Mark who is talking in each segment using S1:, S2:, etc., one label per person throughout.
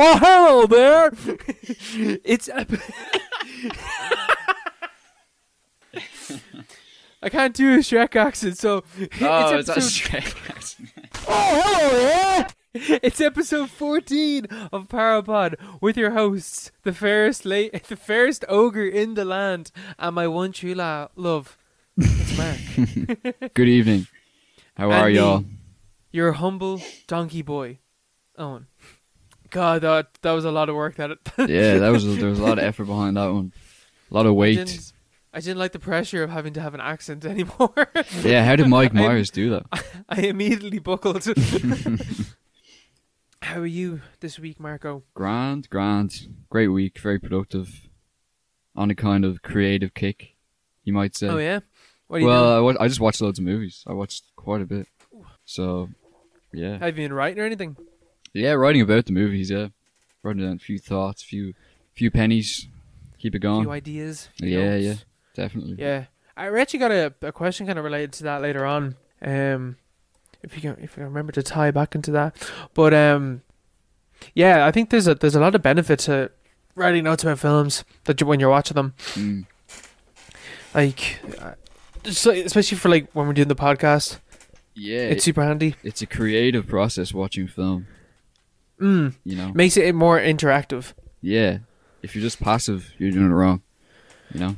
S1: Oh, hello there. It's I can't do a Shrek accent, so
S2: Oh, it's a Shrek accent.
S1: Oh, hello there. It's episode 14 of Parapod with your hosts, the fairest ogre in the land, and my one true love. It's Mark.
S2: Good evening. How are y'all?
S1: Your humble donkey boy, Owen. God, that was a lot of work. That
S2: Yeah, there was a lot of effort behind that one. A lot of weight.
S1: I didn't like the pressure of having to have an accent anymore.
S2: Yeah, how did Mike Myers do that?
S1: I immediately buckled. How are you this week, Marco?
S2: Grand. Great week, very productive. On a kind of creative kick, you might say.
S1: Oh, yeah? What are you doing?
S2: I just watched loads of movies. I watched quite a bit. So, yeah.
S1: Have you been writing or anything?
S2: Yeah, writing about the movies, yeah. Writing down a few thoughts, few pennies. Keep it going.
S1: A few ideas.
S2: Yeah, definitely.
S1: Yeah. I actually got a question kind of related to that later on. If you can remember to tie back into that. But yeah, I think there's a lot of benefit to writing notes about films when you're watching them. Like, especially for like when we're doing the podcast.
S2: Yeah,
S1: it's super handy.
S2: It's a creative process watching film. You know,
S1: makes it more interactive.
S2: Yeah, if you're just passive, you're doing it wrong. You know.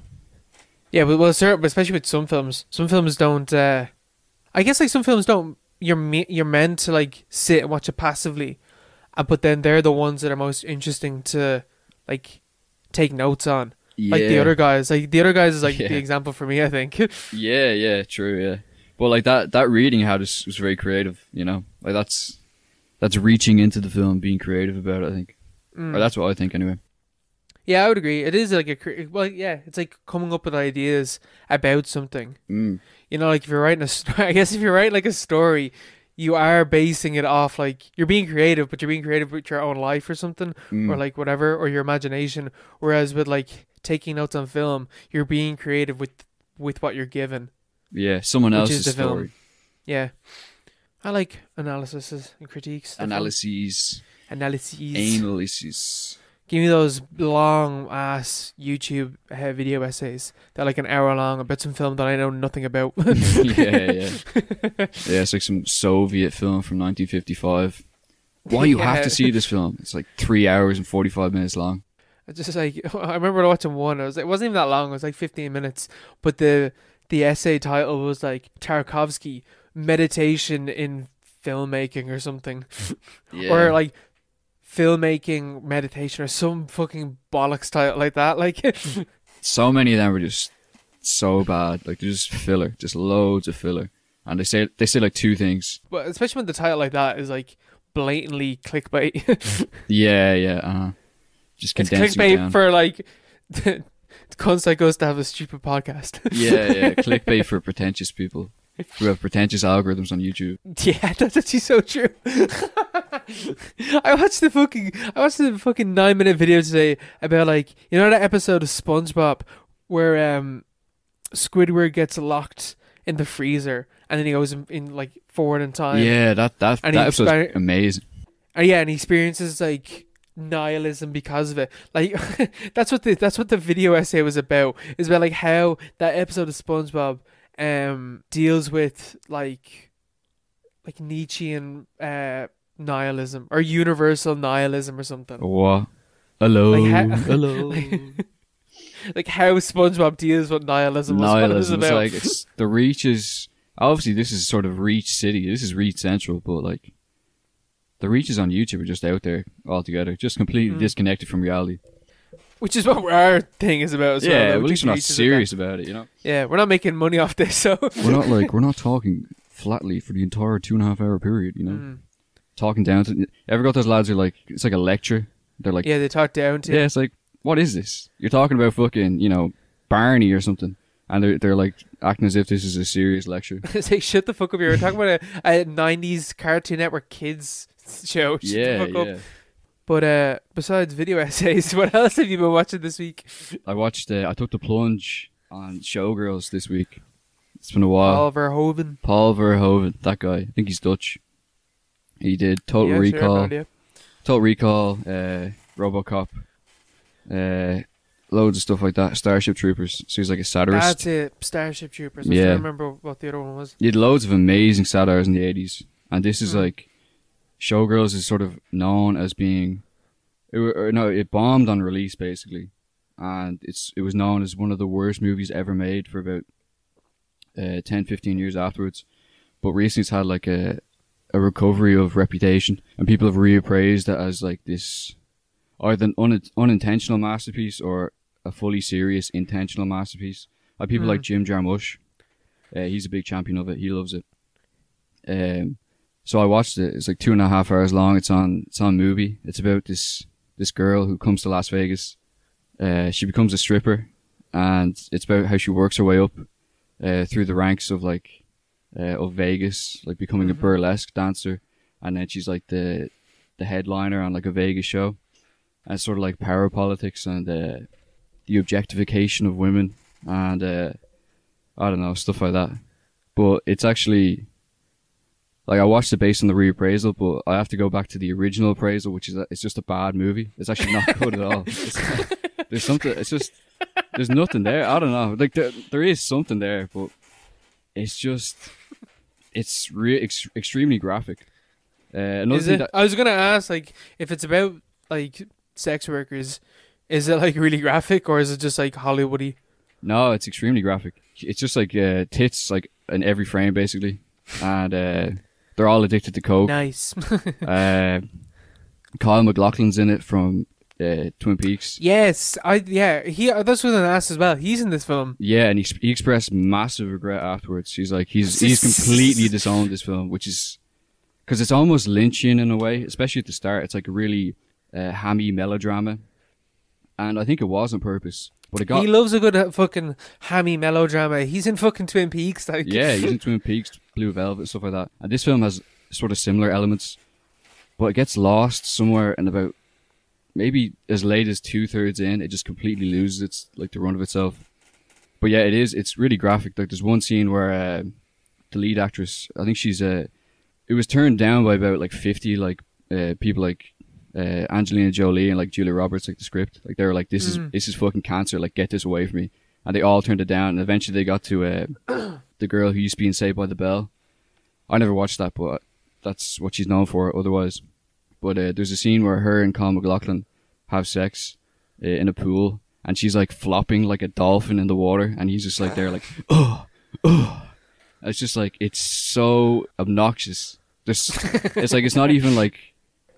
S1: Yeah, but especially with some films don't. I guess like some films don't. You're meant to like sit and watch it passively, but then they're the ones that are most interesting to like take notes on.
S2: Yeah.
S1: Like the other guys. Like the other guys is like the example for me, I think.
S2: Yeah, true. Yeah, but like that reading how this was very creative. You know, like that's reaching into the film, being creative about it. I think, or that's what I think anyway.
S1: Yeah, I would agree. It is like it's like coming up with ideas about something. You know, like if you're writing I guess if you're writing like a story, you are basing it off like you're being creative, but you're being creative with your own life or something, or like whatever, or your imagination. Whereas with like taking notes on film, you're being creative with what you're given.
S2: Yeah, someone else's story.
S1: Film. Yeah, I like analyses and critiques.
S2: Analyses.
S1: Give me those long ass YouTube video essays. They're like an hour long about some film that I know nothing about.
S2: Yeah, it's like some Soviet film from 1955. Why you have to see this film? It's like 3 hours and 45 minutes long.
S1: It's just like I remember watching one. It wasn't even that long. It was like 15 minutes. But the essay title was like Tarkovsky Meditation in Filmmaking or something, or like filmmaking meditation or some fucking bollocks title like that. Like
S2: so many of them were just so bad. Like they're just filler, just loads of filler, and they say like two things.
S1: But especially when the title like that is like blatantly clickbait.
S2: Yeah. Just condensing
S1: it's clickbait
S2: it down.
S1: For like the cunts like us to have a stupid podcast.
S2: Yeah, clickbait for pretentious people who have pretentious algorithms on YouTube.
S1: Yeah, that's actually so true. I watched the fucking 9-minute video today about like, you know, that episode of SpongeBob where Squidward gets locked in the freezer and then he goes in like forward in time.
S2: Yeah, that episode's amazing.
S1: And he experiences like nihilism because of it. Like that's what the video essay was about. Is about like how that episode of SpongeBob deals with like Nietzschean nihilism or universal nihilism or something.
S2: What? Hello.
S1: Hello. Like how SpongeBob deals with nihilism.
S2: Nihilism is like it's the Reach is obviously this is sort of Reach City. This is Reach Central, but like the Reaches on YouTube are just out there altogether, just completely disconnected from reality.
S1: Which is what our thing is about as well.
S2: Yeah, at least we're not serious about it, you know?
S1: Yeah, we're not making money off this, so...
S2: we're not talking flatly for the entire 2.5 hour period, you know? Talking down to... Ever got those lads who like, it's like a lecture? They're like...
S1: Yeah, they talk down to...
S2: Yeah, it's like, what is this? You're talking about fucking, you know, Barney or something. And they're like acting as if this is a serious lecture.
S1: It's like, shut the fuck up, you're talking about a 90s Cartoon Network kids show. Shut the fuck up. But besides video essays, what else have you been watching this week?
S2: I took the plunge on Showgirls this week. It's been a while.
S1: Paul Verhoeven,
S2: that guy. I think he's Dutch. He did Total Recall.
S1: Sure,
S2: Total Recall, RoboCop, loads of stuff like that. Starship Troopers. So he's like a satirist.
S1: That's it. Starship Troopers. I don't remember what the other one was.
S2: He had loads of amazing satires in the 80s. And this is like, Showgirls is sort of known as being, it bombed on release basically. And it was known as one of the worst movies ever made for about 10-15 years afterwards. But recently it's had like a recovery of reputation, and people have reappraised it as like this either an unintentional masterpiece or a fully serious intentional masterpiece. Like people like Jim Jarmusch, he's a big champion of it. He loves it. So I watched it. It's like 2.5 hours long. It's on Movie. It's about this girl who comes to Las Vegas. She becomes a stripper, and it's about how she works her way up through the ranks of of Vegas, like becoming a burlesque dancer, and then she's like the headliner on like a Vegas show, and it's sort of like power politics and the objectification of women, and I don't know, stuff like that. But it's actually like, I watched it based on the reappraisal, but I have to go back to the original appraisal, which is that it's just a bad movie. It's actually not good at all. There's something. It's just there's nothing there. I don't know. Like there is something there, but it's just extremely graphic.
S1: Is it? I was gonna ask, like, if it's about like sex workers, is it like really graphic, or is it just like Hollywoody?
S2: No, it's extremely graphic. It's just like tits like in every frame basically, and they're all addicted to coke.
S1: Nice.
S2: Kyle MacLachlan's in it from Twin Peaks.
S1: Yes, that's what I asked as well. He's in this film.
S2: Yeah, and he expressed massive regret afterwards. He's like he's completely disowned this film, which is because it's almost Lynchian in a way, especially at the start. It's like a really hammy melodrama, and I think it was on purpose. But he
S1: loves a good fucking hammy melodrama. He's in fucking Twin Peaks, like.
S2: Yeah, he's in Twin Peaks, Blue Velvet, stuff like that. And this film has sort of similar elements, but it gets lost somewhere in about maybe as late as 2/3 in. It just completely loses its like the run of itself. But yeah, it's really graphic. Like there's one scene where the lead actress, I think she's it was turned down by about like 50 like people like Angelina Jolie and like Julia Roberts, like the script, like they were like, this is fucking cancer, like get this away from me, and they all turned it down, and eventually they got to the girl who used to be in Saved by the Bell. I never watched that, but that's what she's known for otherwise. But there's a scene where her and Kyle MacLachlan have sex in a pool, and she's like flopping like a dolphin in the water, and he's just like there like it's just like, it's so obnoxious. It's like, it's not even like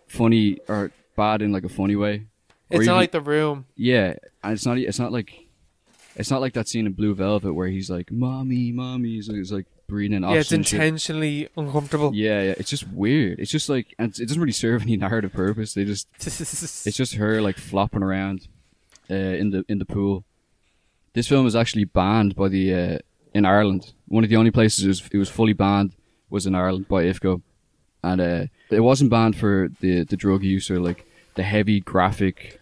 S2: funny or bad in like a funny way.
S1: It's not like The Room.
S2: Yeah, and it's not like that scene in Blue Velvet where he's like, mommy, so it's like breathing oxygen.
S1: Yeah, it's intentionally uncomfortable.
S2: Yeah, it's just weird. It's just like, and it doesn't really serve any narrative purpose. It's just her like flopping around in the pool. This film was actually banned by the in Ireland. One of the only places it was fully banned was in Ireland by IFCO. And it wasn't banned for the drug use or like the heavy graphic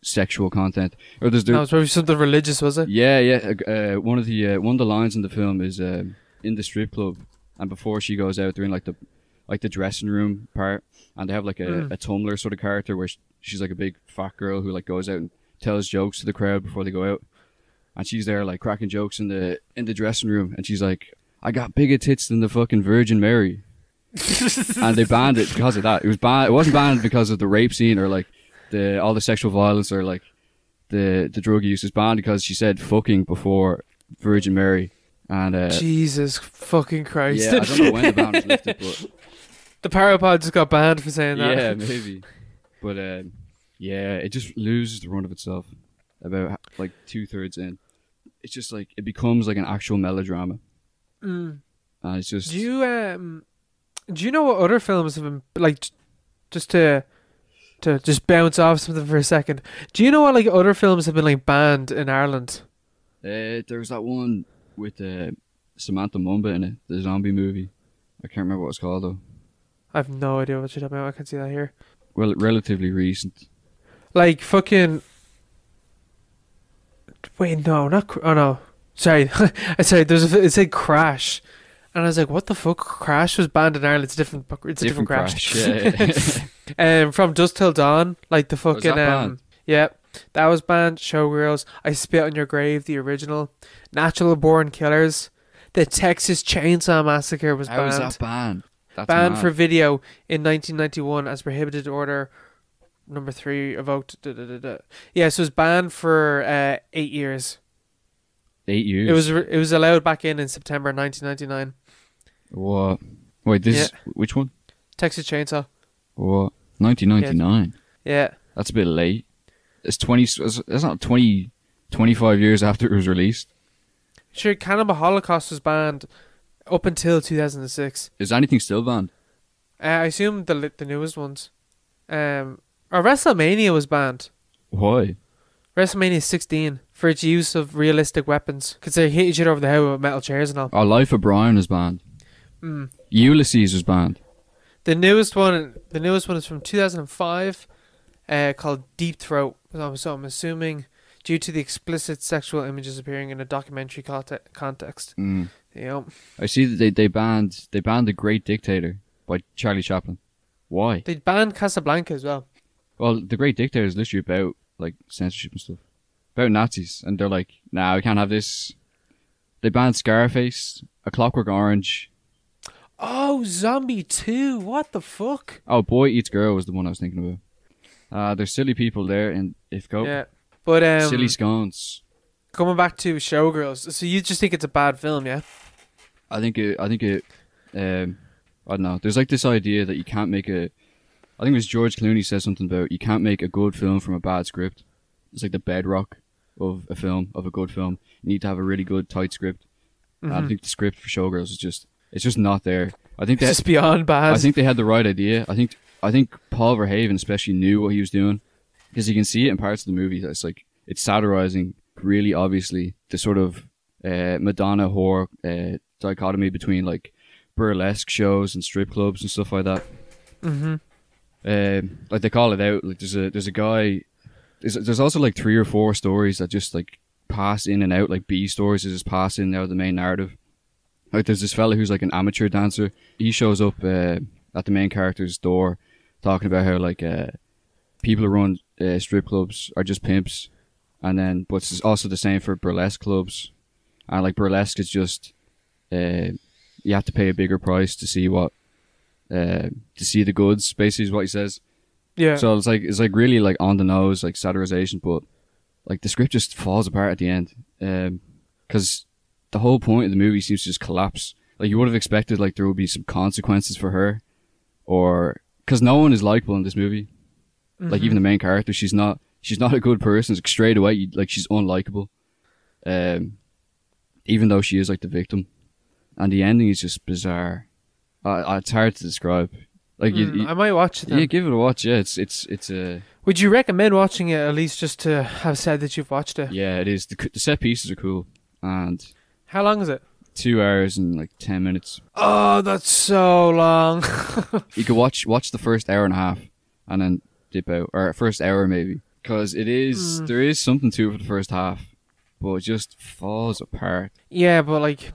S2: sexual content. Or no,
S1: it's probably something religious, was it?
S2: Yeah. One of the lines in the film is in the strip club, and before she goes out, they're in like the dressing room part, and they have like a Tumblr sort of character where she's like a big fat girl who like goes out and tells jokes to the crowd before they go out, and she's there like cracking jokes in the dressing room, and she's like, I got bigger tits than the fucking Virgin Mary. And they banned it because of that. It wasn't banned because of the rape scene or like all the sexual violence or like the drug use. It's banned because she said fucking before Virgin Mary. And
S1: Jesus fucking Christ.
S2: Yeah, I don't know when the ban was lifted, but
S1: the Parapod just got banned for saying that.
S2: Yeah, maybe. But yeah, it just loses the run of itself about like 2/3 in. It's just like, it becomes like an actual melodrama. And it's just,
S1: do you know what other films have been like, just to just bounce off something for a second? Do you know what like other films have been like banned in Ireland?
S2: There was that one with Samantha Mumba in it, the zombie movie. I can't remember what it's called though.
S1: I have no idea what you're talking about. I can't see that here.
S2: Well, relatively recent.
S1: Like fucking. Wait, no, not. Oh no, sorry. I said it said Crash. And I was like, what the fuck? Crash was banned in Ireland. It's a different Crash.
S2: Yeah.
S1: From Dusk Till Dawn, like the
S2: Was that
S1: fucking
S2: banned?
S1: yeah, that was banned. Showgirls, I Spit on Your Grave, the original, Natural Born Killers, the Texas Chainsaw Massacre was
S2: How is
S1: banned.
S2: that banned? That's
S1: Banned for
S2: mad.
S1: video in 1991 as prohibited order number 3 evoked. Yeah, so it was banned for 8 years.
S2: 8 years.
S1: It was allowed back in September 1999.
S2: What? Wait, this
S1: Yeah.
S2: is which one?
S1: Texas Chainsaw.
S2: What? 1999.
S1: Yeah.
S2: That's a bit late. It's 20. That's not 20, 25 years after it was released.
S1: Sure, Cannibal Holocaust was banned up until 2006.
S2: Is anything still banned?
S1: I assume the newest ones. Or WrestleMania was banned.
S2: Why?
S1: WrestleMania 16 for its use of realistic weapons because they hit each other over the head with metal chairs and all.
S2: Oh, Life of Brian was banned. Ulysses was banned.
S1: The newest one is from 2005, called Deep Throat. So I'm assuming due to the explicit sexual images appearing in a documentary context.
S2: Mm.
S1: You know,
S2: I see that they banned The Great Dictator by Charlie Chaplin. Why?
S1: they banned Casablanca as well.
S2: Well, The Great Dictator is literally about like censorship and stuff, about Nazis, and they're like, "Nah, we can't have this." They banned Scarface, A Clockwork Orange.
S1: Oh, Zombie 2. What the fuck?
S2: Oh, Boy Eats Girl was the one I was thinking about. There's silly people there in Ifco.
S1: Yeah. But
S2: Silly scones.
S1: coming back to Showgirls. So you just think it's a bad film, yeah?
S2: I think it. I don't know. There's like this idea that you can't make a. I think it was George Clooney said something about you can't make a good film from a bad script. It's like the bedrock of a film, of a good film. You need to have a really good, tight script. And I think the script for Showgirls is it's just not there. I think
S1: It's just beyond bad.
S2: I think they had the right idea. I think Paul Verhoeven especially knew what he was doing, because you can see it in parts of the movie. That it's satirizing really obviously the sort of Madonna whore dichotomy between like burlesque shows and strip clubs and stuff like that. Like they call it out. Like there's a guy. There's also like 3 or 4 stories that just like pass in and out, like B stories that just pass in and out of the main narrative. Like there's this fella who's like an amateur dancer. He shows up at the main character's door, talking about how like people who run strip clubs are just pimps, and then but it's also the same for burlesque clubs, and like burlesque is just you have to pay a bigger price to see what to see the goods. Basically, is what he says.
S1: yeah.
S2: So it's like really like on the nose, like satirization, but like the script just falls apart at the end, because the whole point of the movie seems to just collapse. Like you would have expected like there would be some consequences for her, or because no one is likable in this movie. Like even the main character, she's not a good person. It's like straight away, like she's unlikable. Even though she is like the victim, and the ending is just bizarre. It's hard to describe. Like
S1: I might watch it then.
S2: yeah, give it a watch. Yeah, it's a
S1: Would you recommend watching it at least just to have said that you've watched it?
S2: yeah, it is. The set pieces are cool, and
S1: How long is it?
S2: 2 hours and like 10 minutes.
S1: Oh, that's so long.
S2: You could watch the first hour and a half, and then dip out, or first hour maybe, because there is something to it for the first half, but it just falls apart.
S1: Yeah, but like,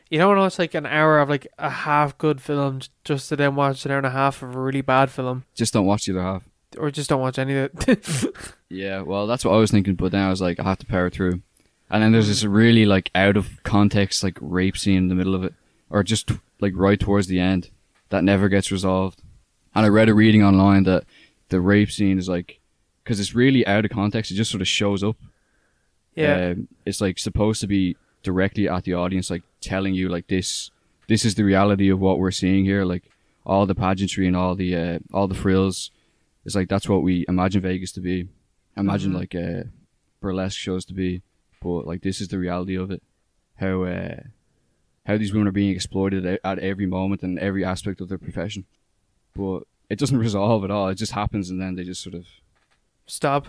S1: you don't watch like an hour of like a half good film just to then watch an hour and a half of a really bad film,
S2: Just don't watch the other half.
S1: or just don't watch any of it.
S2: Yeah, well, that's what I was thinking, but then I was like, I have to power through. And then there's this really like out of context like rape scene in the middle of it, or just like right towards the end, that never gets resolved. And I read a reading online that the rape scene is like, because it's really out of context, it just sort of shows up.
S1: Yeah.
S2: It's like supposed to be directly at the audience, like telling you like this is the reality of what we're seeing here, like all the pageantry and all the frills. It's like that's what we imagine Vegas to be, imagine like burlesque shows to be, but like this is the reality of it. How these women are being exploited at every moment and every aspect of their profession, but it doesn't resolve at all. It just happens, and then they just sort of
S1: Stop.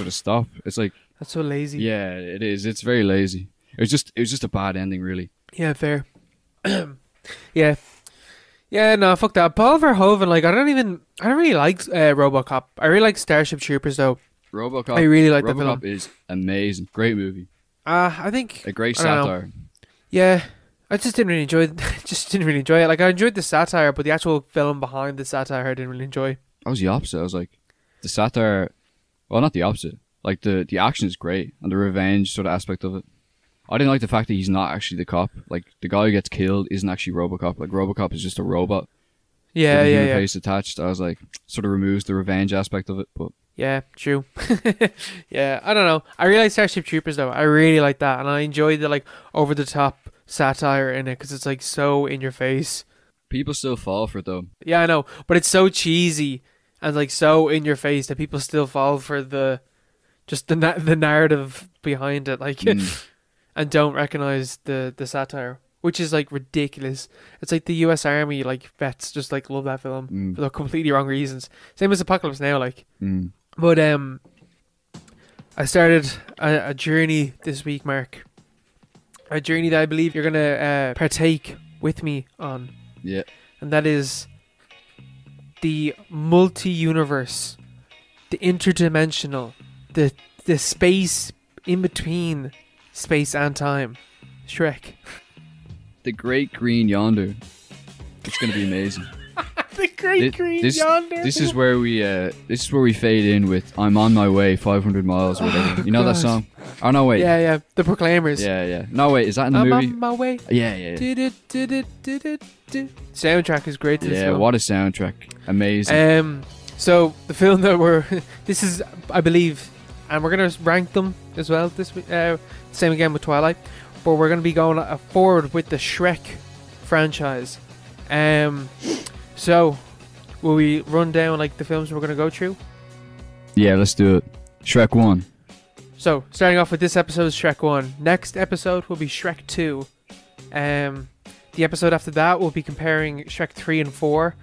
S2: stop. It's like,
S1: That's so lazy.
S2: yeah, it is. It's very lazy. It was just a bad ending, really.
S1: Yeah, fair. Yeah. Yeah, no, fuck that. Paul Verhoeven, like, I don't really like RoboCop. I really like Starship Troopers, though.
S2: RoboCop.
S1: I really like that film.
S2: RoboCop is amazing. Great movie.
S1: I think
S2: A great
S1: I don't know.
S2: satire.
S1: Yeah, I just didn't really enjoy it. Like, I enjoyed the satire, but the actual film behind the satire I didn't really enjoy.
S2: I was the opposite. I was like, the satire, well, not the opposite. Like, the action is great, and the revenge sort of aspect of it. I didn't like the fact that he's not actually the cop. Like, the guy who gets killed isn't actually RoboCop. Like, RoboCop is just a robot
S1: Yeah,
S2: with a
S1: yeah,
S2: human
S1: yeah.
S2: face attached. I was like, sort of removes the revenge aspect of it, but
S1: Yeah, true. Yeah, I don't know. I really like Starship Troopers though. I really like that, and I enjoyed the like over the top satire in it because it's like so in your face.
S2: people still fall for it though.
S1: Yeah, I know, but it's so cheesy and like so in your face that people still fall for the just the narrative behind it, like, and don't recognize the satire, which is like ridiculous. It's like the U.S. Army like vets just like love that film for the completely wrong reasons. Same as Apocalypse Now, like. But I started a journey this week, Mark. A journey that I believe you're gonna partake with me on.
S2: Yeah.
S1: And that is the multi-universe, the interdimensional, the space in between space and time. Shrek.
S2: The Great Green Yonder. It's gonna be amazing.
S1: The Great Green Yonder.
S2: This is where we fade in with "I'm on my way, 500 miles," or whatever. You know that song? Oh no, wait.
S1: Yeah, yeah. The Proclaimers.
S2: Yeah. No, wait. Is that in the
S1: I'm
S2: movie?
S1: on my way.
S2: Yeah.
S1: Soundtrack is great to this
S2: Yeah,
S1: film.
S2: what a soundtrack! Amazing.
S1: So the film that this is, I believe, and we're gonna rank them as well this week. Same again with Twilight, but we're gonna be going forward with the Shrek franchise. So will we run down like the films we're gonna go through?
S2: Yeah, let's do it. Shrek 1.
S1: So starting off with this episode is Shrek 1. Next episode will be Shrek 2. The episode after that will be comparing Shrek 3 and 4,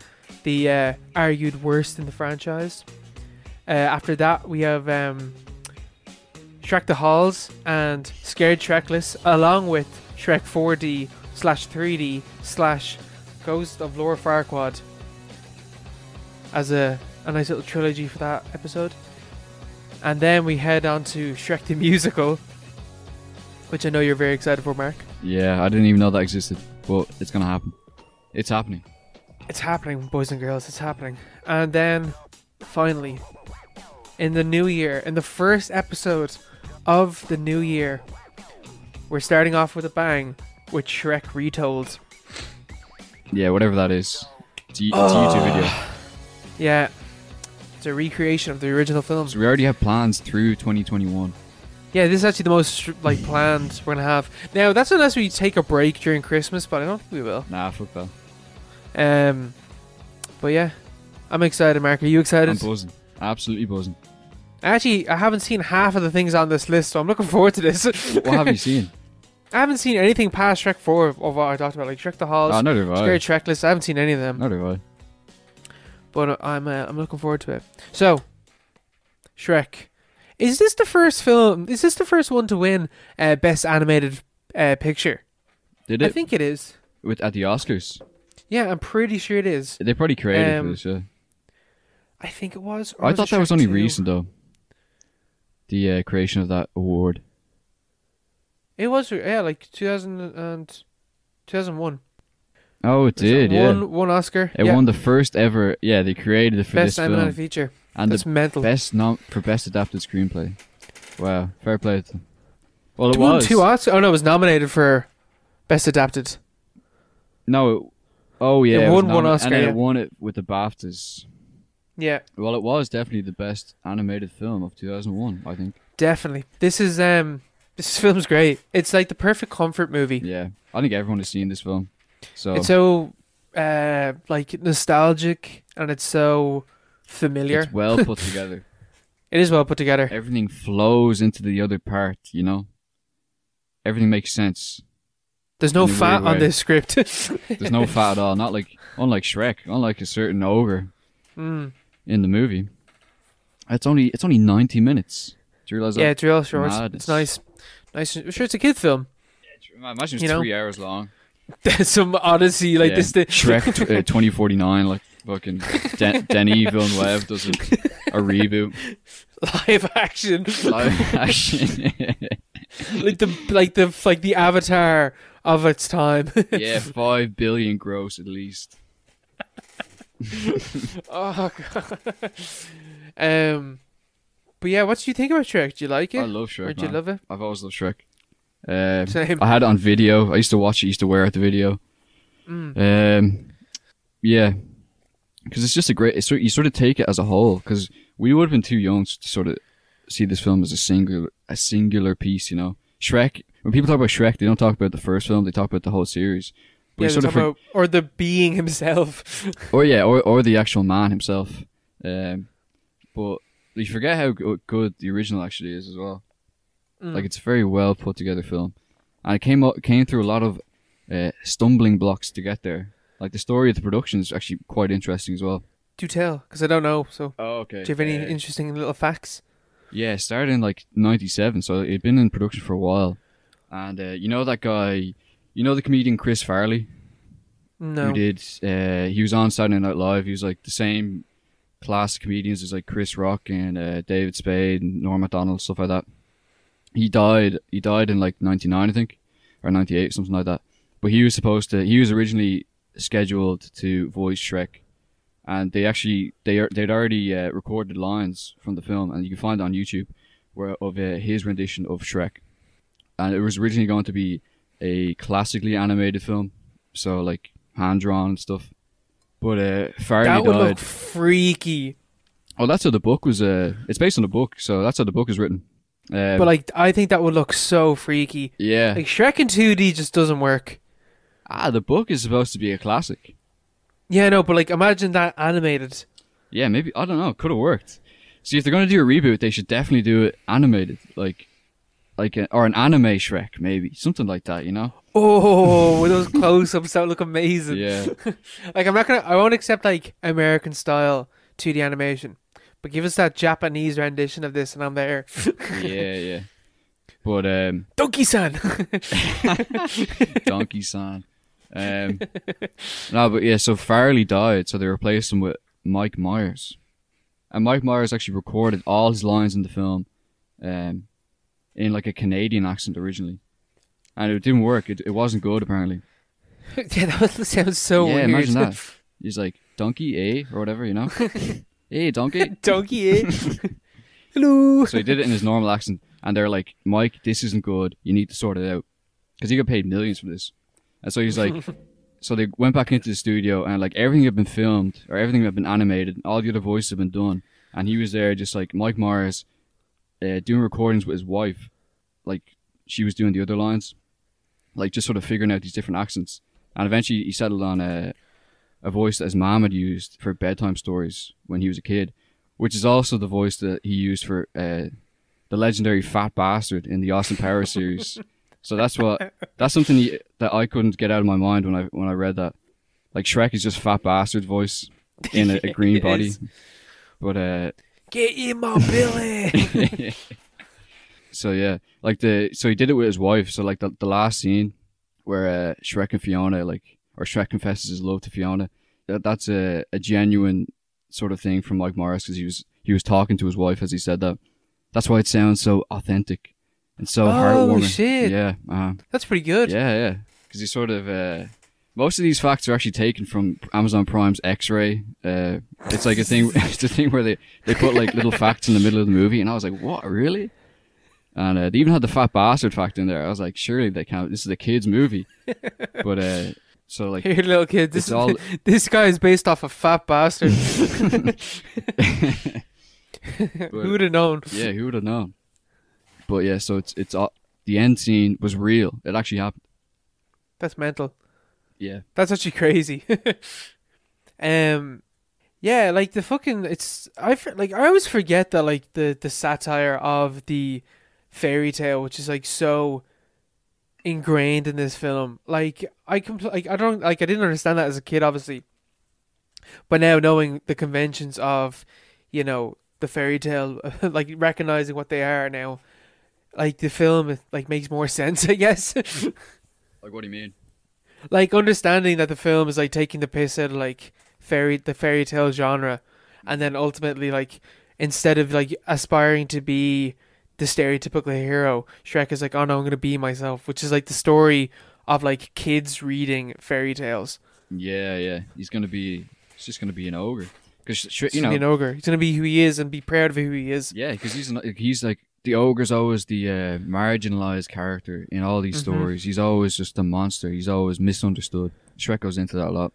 S1: the argued worst in the franchise. After that we have Shrek the Halls and Scared Shrekless, along with Shrek 4D/3D/ Ghost of Lord Farquaad, as a nice little trilogy for that episode. And then we head on to Shrek the Musical, which I know you're very excited for, Mark.
S2: Yeah, I didn't even know that existed, but it's gonna happen. It's happening.
S1: It's happening, boys and girls. It's happening. And then, finally, in the new year, in the first episode of the new year, we're starting off with a bang with Shrek Retold.
S2: Yeah, whatever that is. It's a YouTube video.
S1: Yeah. It's a recreation of the original film.
S2: So we already have plans through 2021.
S1: Yeah, this is actually the most like planned we're gonna have. Now that's unless we take a break during Christmas, but I don't think we will.
S2: Nah, fuck that.
S1: But yeah, I'm excited. Mark, are you excited?
S2: I'm buzzing. Absolutely buzzing.
S1: Actually, I haven't seen half of the things on this list, so I'm looking forward to this.
S2: What have you seen?
S1: I haven't seen anything past Shrek 4 of what I talked about, like Shrek the Halls,
S2: Oh, neither have I.
S1: Scared Shrekless. I haven't seen any of them,
S2: Neither have I.
S1: but I'm looking forward to it. So, Shrek. Is this the first film? Is this the first one to win Best Animated Picture?
S2: Did it?
S1: I think it is.
S2: At the Oscars?
S1: Yeah, I'm pretty sure it is.
S2: They probably created for this, yeah.
S1: I think it was.
S2: I thought that was only recent,
S1: though.
S2: though. The creation of that award.
S1: It was, yeah, like 2001.
S2: Oh, it did, yeah.
S1: One Oscar.
S2: It won the first ever. Yeah, they created it for
S1: Best
S2: this film.
S1: Animated Feature.
S2: And
S1: That's
S2: the
S1: mental.
S2: best for best adapted screenplay. Wow, fair play to them. Well, it
S1: won
S2: was
S1: 2 Oscars. Oh no, it was nominated for Best Adapted.
S2: No. Oh yeah,
S1: It won
S2: was
S1: one Oscar,
S2: and then
S1: yeah.
S2: it won it with the BAFTAs.
S1: Yeah,
S2: Well, it was definitely the best animated film of 2001, I think.
S1: definitely. This film's great. It's like the perfect comfort movie.
S2: Yeah, I think everyone has seen this film. So
S1: It's so like nostalgic and it's so familiar.
S2: it's well put together.
S1: It is well put together.
S2: Everything flows into the other part, you know? Everything makes sense.
S1: There's no
S2: in a
S1: fat
S2: weird
S1: on
S2: way.
S1: this script.
S2: There's no fat at all. Unlike Shrek, unlike a certain ogre in the movie. It's only 90 minutes. Do you realize that?
S1: Yeah, it's real short.
S2: Mad.
S1: It's nice. Nice. Sure, it's a kid film.
S2: I imagine it's
S1: You know?
S2: 3 hours long.
S1: There's some odyssey like
S2: Yeah.
S1: this.
S2: Shrek 2049, like fucking Denis Villeneuve does a reboot.
S1: Live action.
S2: Live action.
S1: like the Avatar of its time.
S2: Yeah, 5 billion gross at least.
S1: Oh god. But yeah, what do you think about Shrek? Do you like
S2: I
S1: it,
S2: love
S1: or
S2: Shrek,
S1: do you
S2: man.
S1: love it?
S2: I've always loved Shrek.
S1: Same.
S2: I had it on video. I used to watch it. Used to wear out the video. Yeah, because it's just a great. You sort of take it as a whole. Because we would have been too young to sort of see this film as a singular piece. You know, Shrek. When people talk about Shrek, they don't talk about the first film. They talk about the whole series. But
S1: Yeah,
S2: you sort of
S1: or the being himself.
S2: or the actual man himself. But you forget how good the original actually is as well. Like, it's a very well put together film, and it came through a lot of stumbling blocks to get there. Like, the story of the production is actually quite interesting as well.
S1: Do tell, because I don't know. So,
S2: Oh, okay.
S1: do you have any interesting little facts?
S2: Yeah, it started in like '97, so it'd been in production for a while. And you know that guy, you know the comedian Chris Farley,
S1: No.
S2: who did. He was on Saturday Night Live. He was like the same class of comedians as like Chris Rock and David Spade and Norm Macdonald, stuff like that. He died in like '99, I think, or '98, something like that. But he was originally scheduled to voice Shrek, and they'd already recorded lines from the film, and you can find it on YouTube, of his rendition of Shrek. And it was originally going to be a classically animated film, so like hand drawn and stuff. But Farley
S1: That would
S2: died.
S1: look freaky.
S2: Oh, that's how the book was. It's based on the book, so that's how the book is written.
S1: But like, I think that would look so freaky.
S2: Yeah.
S1: Like, Shrek in 2D just doesn't work.
S2: The book is supposed to be a classic.
S1: Yeah, no, but like, imagine that animated.
S2: Yeah, maybe, I don't know, could have worked. See, if they're going to do a reboot, they should definitely do it animated, or an anime Shrek, maybe something like that, you know?
S1: Oh, with those close-ups, that would look amazing.
S2: Yeah.
S1: Like, I won't accept like American style 2D animation, but give us that Japanese rendition of this, and I'm there.
S2: Yeah. But
S1: Donkey-san.
S2: Donkey-san. No, but yeah, so Farley died, so they replaced him with Mike Myers. And Mike Myers actually recorded all his lines in the film in like a Canadian accent originally. And it didn't work. It wasn't good, apparently.
S1: Yeah, that sounds so weird.
S2: Yeah, imagine that. He's like, donkey, eh? Or whatever, you know? Hey, donkey.
S1: Donkey, eh? Hello.
S2: So he did it in his normal accent. And they're like, Mike, this isn't good. You need to sort it out. Because he got paid millions for this. And so he's like... So they went back into the studio, and like everything had been filmed, or everything had been animated, all the other voices had been done. And he was there just like Mike Myers doing recordings with his wife. Like, she was doing the other lines. Like, just sort of figuring out these different accents. And eventually he settled on a voice that his mom had used for bedtime stories when he was a kid, which is also the voice that he used for the legendary Fat Bastard in the Austin Powers series. So that's something that I couldn't get out of my mind when I read that. Like, Shrek is just Fat Bastard's voice in a green body.
S1: Is.
S2: But
S1: get in my belly.
S2: So yeah, so he did it with his wife. So like the last scene where Shrek and Fiona, or Shrek confesses his love to Fiona, that's a genuine sort of thing from Mike Morris, because he was talking to his wife as he said that. That's why it sounds so authentic and so heartwarming.
S1: Oh shit!
S2: Yeah,
S1: that's pretty good.
S2: Yeah, because he sort of most of these facts are actually taken from Amazon Prime's X-Ray. It's like a thing. It's a thing where they put like little facts in the middle of the movie, and I was like, what, really? And they even had the Fat Bastard fact in there. I was like, surely they can't. This is a kids' movie. But so like,
S1: here, little kid, this guy is based off a Fat Bastard. Who would have known?
S2: Yeah, who would have known? But yeah, so it's the end scene was real. It actually happened.
S1: That's mental.
S2: Yeah,
S1: that's actually crazy. Yeah, like the fucking I always forget that like the satire of the fairy tale, which is like so ingrained in this film. Like I didn't understand that as a kid, obviously, but now knowing the conventions of, you know, the fairy tale, like recognizing what they are now, like the film like makes more sense, I guess.
S2: Like, what do you mean?
S1: Like understanding that the film is like taking the piss out of like the fairy tale genre, and then ultimately, like, instead of like aspiring to be the stereotypical hero, Shrek is like, oh no, I'm gonna be myself, which is like the story of like kids reading fairy tales.
S2: Yeah, he's gonna be He's just gonna be an ogre. Because
S1: He's gonna be an ogre. He's gonna be who he is and be proud of who he is.
S2: Yeah, because he's like the ogre's always the marginalized character in all these stories. He's always just a monster. He's always misunderstood. Shrek goes into that a lot.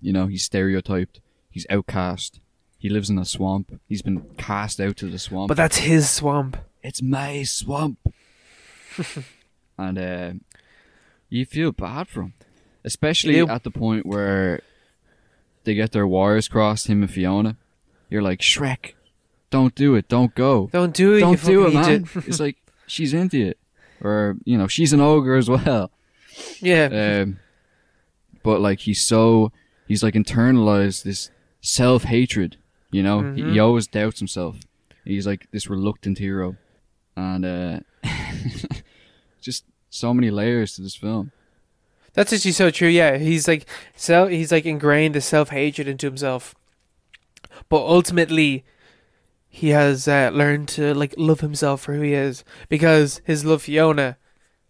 S2: You know, he's stereotyped. He's outcast. He lives in a swamp. He's been cast out to the swamp.
S1: But that's his swamp.
S2: It's my swamp. And you feel bad for him. Especially at the point where they get their wires crossed, him and Fiona. You're like, Shrek, don't do it. Don't go.
S1: Don't do it.
S2: Don't do it, man. It's like, she's into it. Or, you know, she's an ogre as well.
S1: Yeah.
S2: But, like, he's like internalized this self-hatred. You know, he always doubts himself. He's like this reluctant hero. And just so many layers to this film.
S1: That's actually so true. Yeah, he's like ingrained the self-hatred into himself, but ultimately, he has learned to like love himself for who he is, because his love Fiona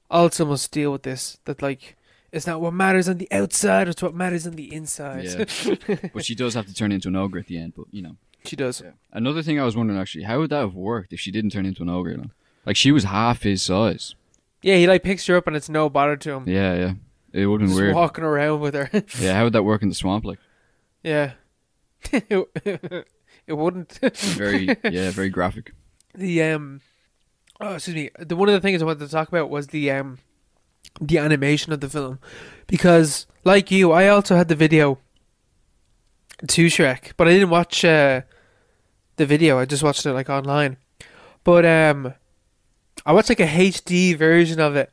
S1: also must deal with this. That like it's not what matters on the outside; it's what matters on the inside.
S2: Yeah. But she does have to turn into an ogre at the end. But you know,
S1: she does.
S2: Yeah. Another thing I was wondering actually, how would that have worked if she didn't turn into an ogre? You know? Like she was half his size.
S1: Yeah, he like picks her up and it's no bother to him.
S2: Yeah, yeah. It would have been weird.
S1: Walking around with her.
S2: Yeah, how would that work in the swamp? Like,
S1: yeah, it wouldn't.
S2: Very graphic.
S1: Excuse me. One of the things I wanted to talk about was the animation of the film, because like you, I also had the video to Shrek, but I didn't watch the video. I just watched it like online. But I watched like a HD version of it.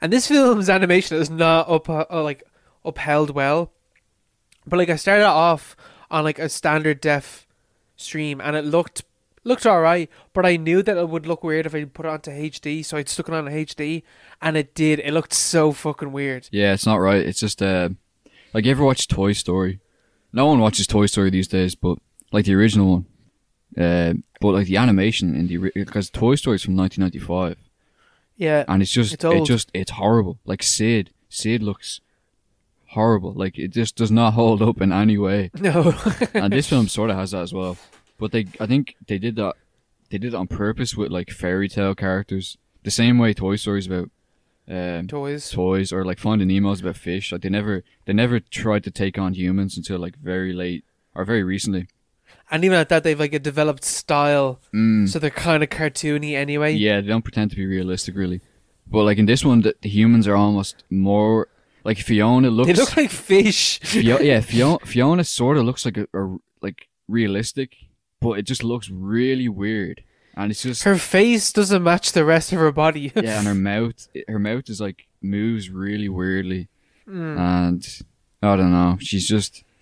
S1: And this film's animation is not upheld well. But like I started off on like a standard def stream and it looked alright, but I knew that it would look weird if I put it onto HD, so I stuck it on HD and it did. It looked so fucking weird.
S2: Yeah, it's not right. It's just like you ever watch Toy Story? No one watches Toy Story these days, but like the original one. But like the animation in because Toy Story is from 1995.
S1: Yeah,
S2: and it's horrible. Like Sid looks horrible. Like it just does not hold up in any way.
S1: No.
S2: And this film sort of has that as well. But I think they did that. They did it on purpose with like fairy tale characters, the same way Toy Story's about toys, or like Finding Nemo's about fish. Like they never tried to take on humans until like very late or very recently.
S1: And even at that, they've like a developed style, so they're kind of cartoony anyway.
S2: Yeah, they don't pretend to be realistic, really. But like in this one, the humans are almost more like Fiona looks.
S1: They look like fish.
S2: Fiona sort of looks like a like realistic, but it just looks really weird, and it's just
S1: her face doesn't match the rest of her body.
S2: Yeah, and her mouth is like moves really weirdly, and I don't know.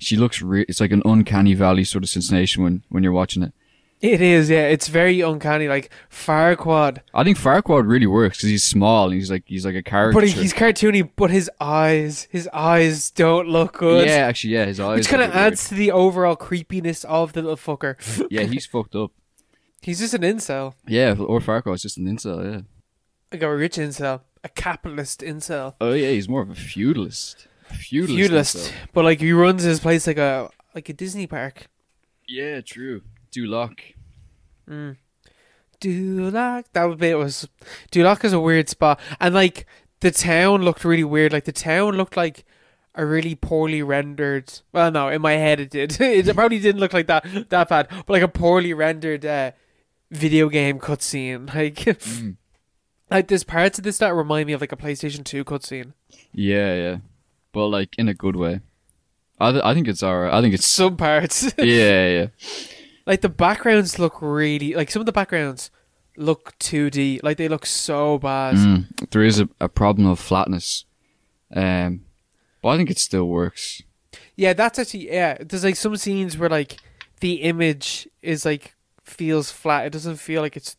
S2: She looks it's like an uncanny valley sort of sensation when you're watching it.
S1: It is, yeah. It's very uncanny. Like Farquaad.
S2: I think Farquaad really works because he's small and he's like a character.
S1: But he's cartoony. But his eyes don't look good.
S2: Yeah, actually, yeah, his eyes.
S1: Which kind of adds to the overall creepiness of the little fucker.
S2: Yeah, he's fucked up.
S1: He's just an incel.
S2: Yeah, or Farquaad's just an incel. Yeah,
S1: like a rich incel, a capitalist incel.
S2: Oh yeah, he's more of a feudalist. Feudalist,
S1: but like he runs his place like a Disney park.
S2: Yeah, true. Duloc.
S1: Duloc. That bit was. Duloc is a weird spot, and like the town looked really weird. Like the town looked like a really poorly rendered. Well, no, in my head it did. It probably didn't look like that bad, but like a poorly rendered video game cutscene. Like, like there's parts of this that remind me of like a PlayStation 2 cutscene.
S2: Yeah. But like in a good way. I think it's alright. I think it's
S1: some parts.
S2: Yeah.
S1: Like the backgrounds look really like some of the backgrounds look 2D. Like they look so bad.
S2: There is a problem of flatness. But I think it still works.
S1: Yeah, that's actually there's like some scenes where like the image is like feels flat. It doesn't feel like it's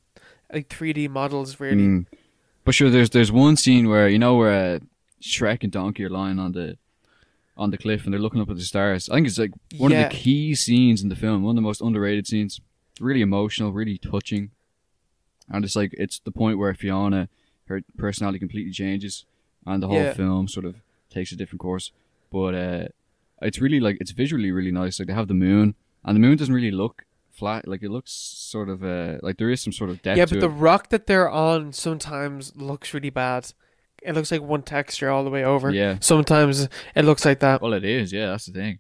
S1: like 3D models really.
S2: But sure, there's one scene where where Shrek and Donkey are lying on the cliff and they're looking up at the stars. I think it's like one of the key scenes in the film, one of the most underrated scenes. Really emotional, really touching. And it's like it's the point where Fiona, her personality completely changes and the whole film sort of takes a different course. But it's really like it's visually really nice. Like they have the moon, and the moon doesn't really look flat. Like it looks sort of like there is some sort of depth.
S1: Yeah,
S2: to
S1: but the
S2: it.
S1: rock that they're on sometimes looks really bad. It looks like one texture all the way over.
S2: Yeah.
S1: Sometimes it looks like that.
S2: Well, it is. Yeah, that's the thing.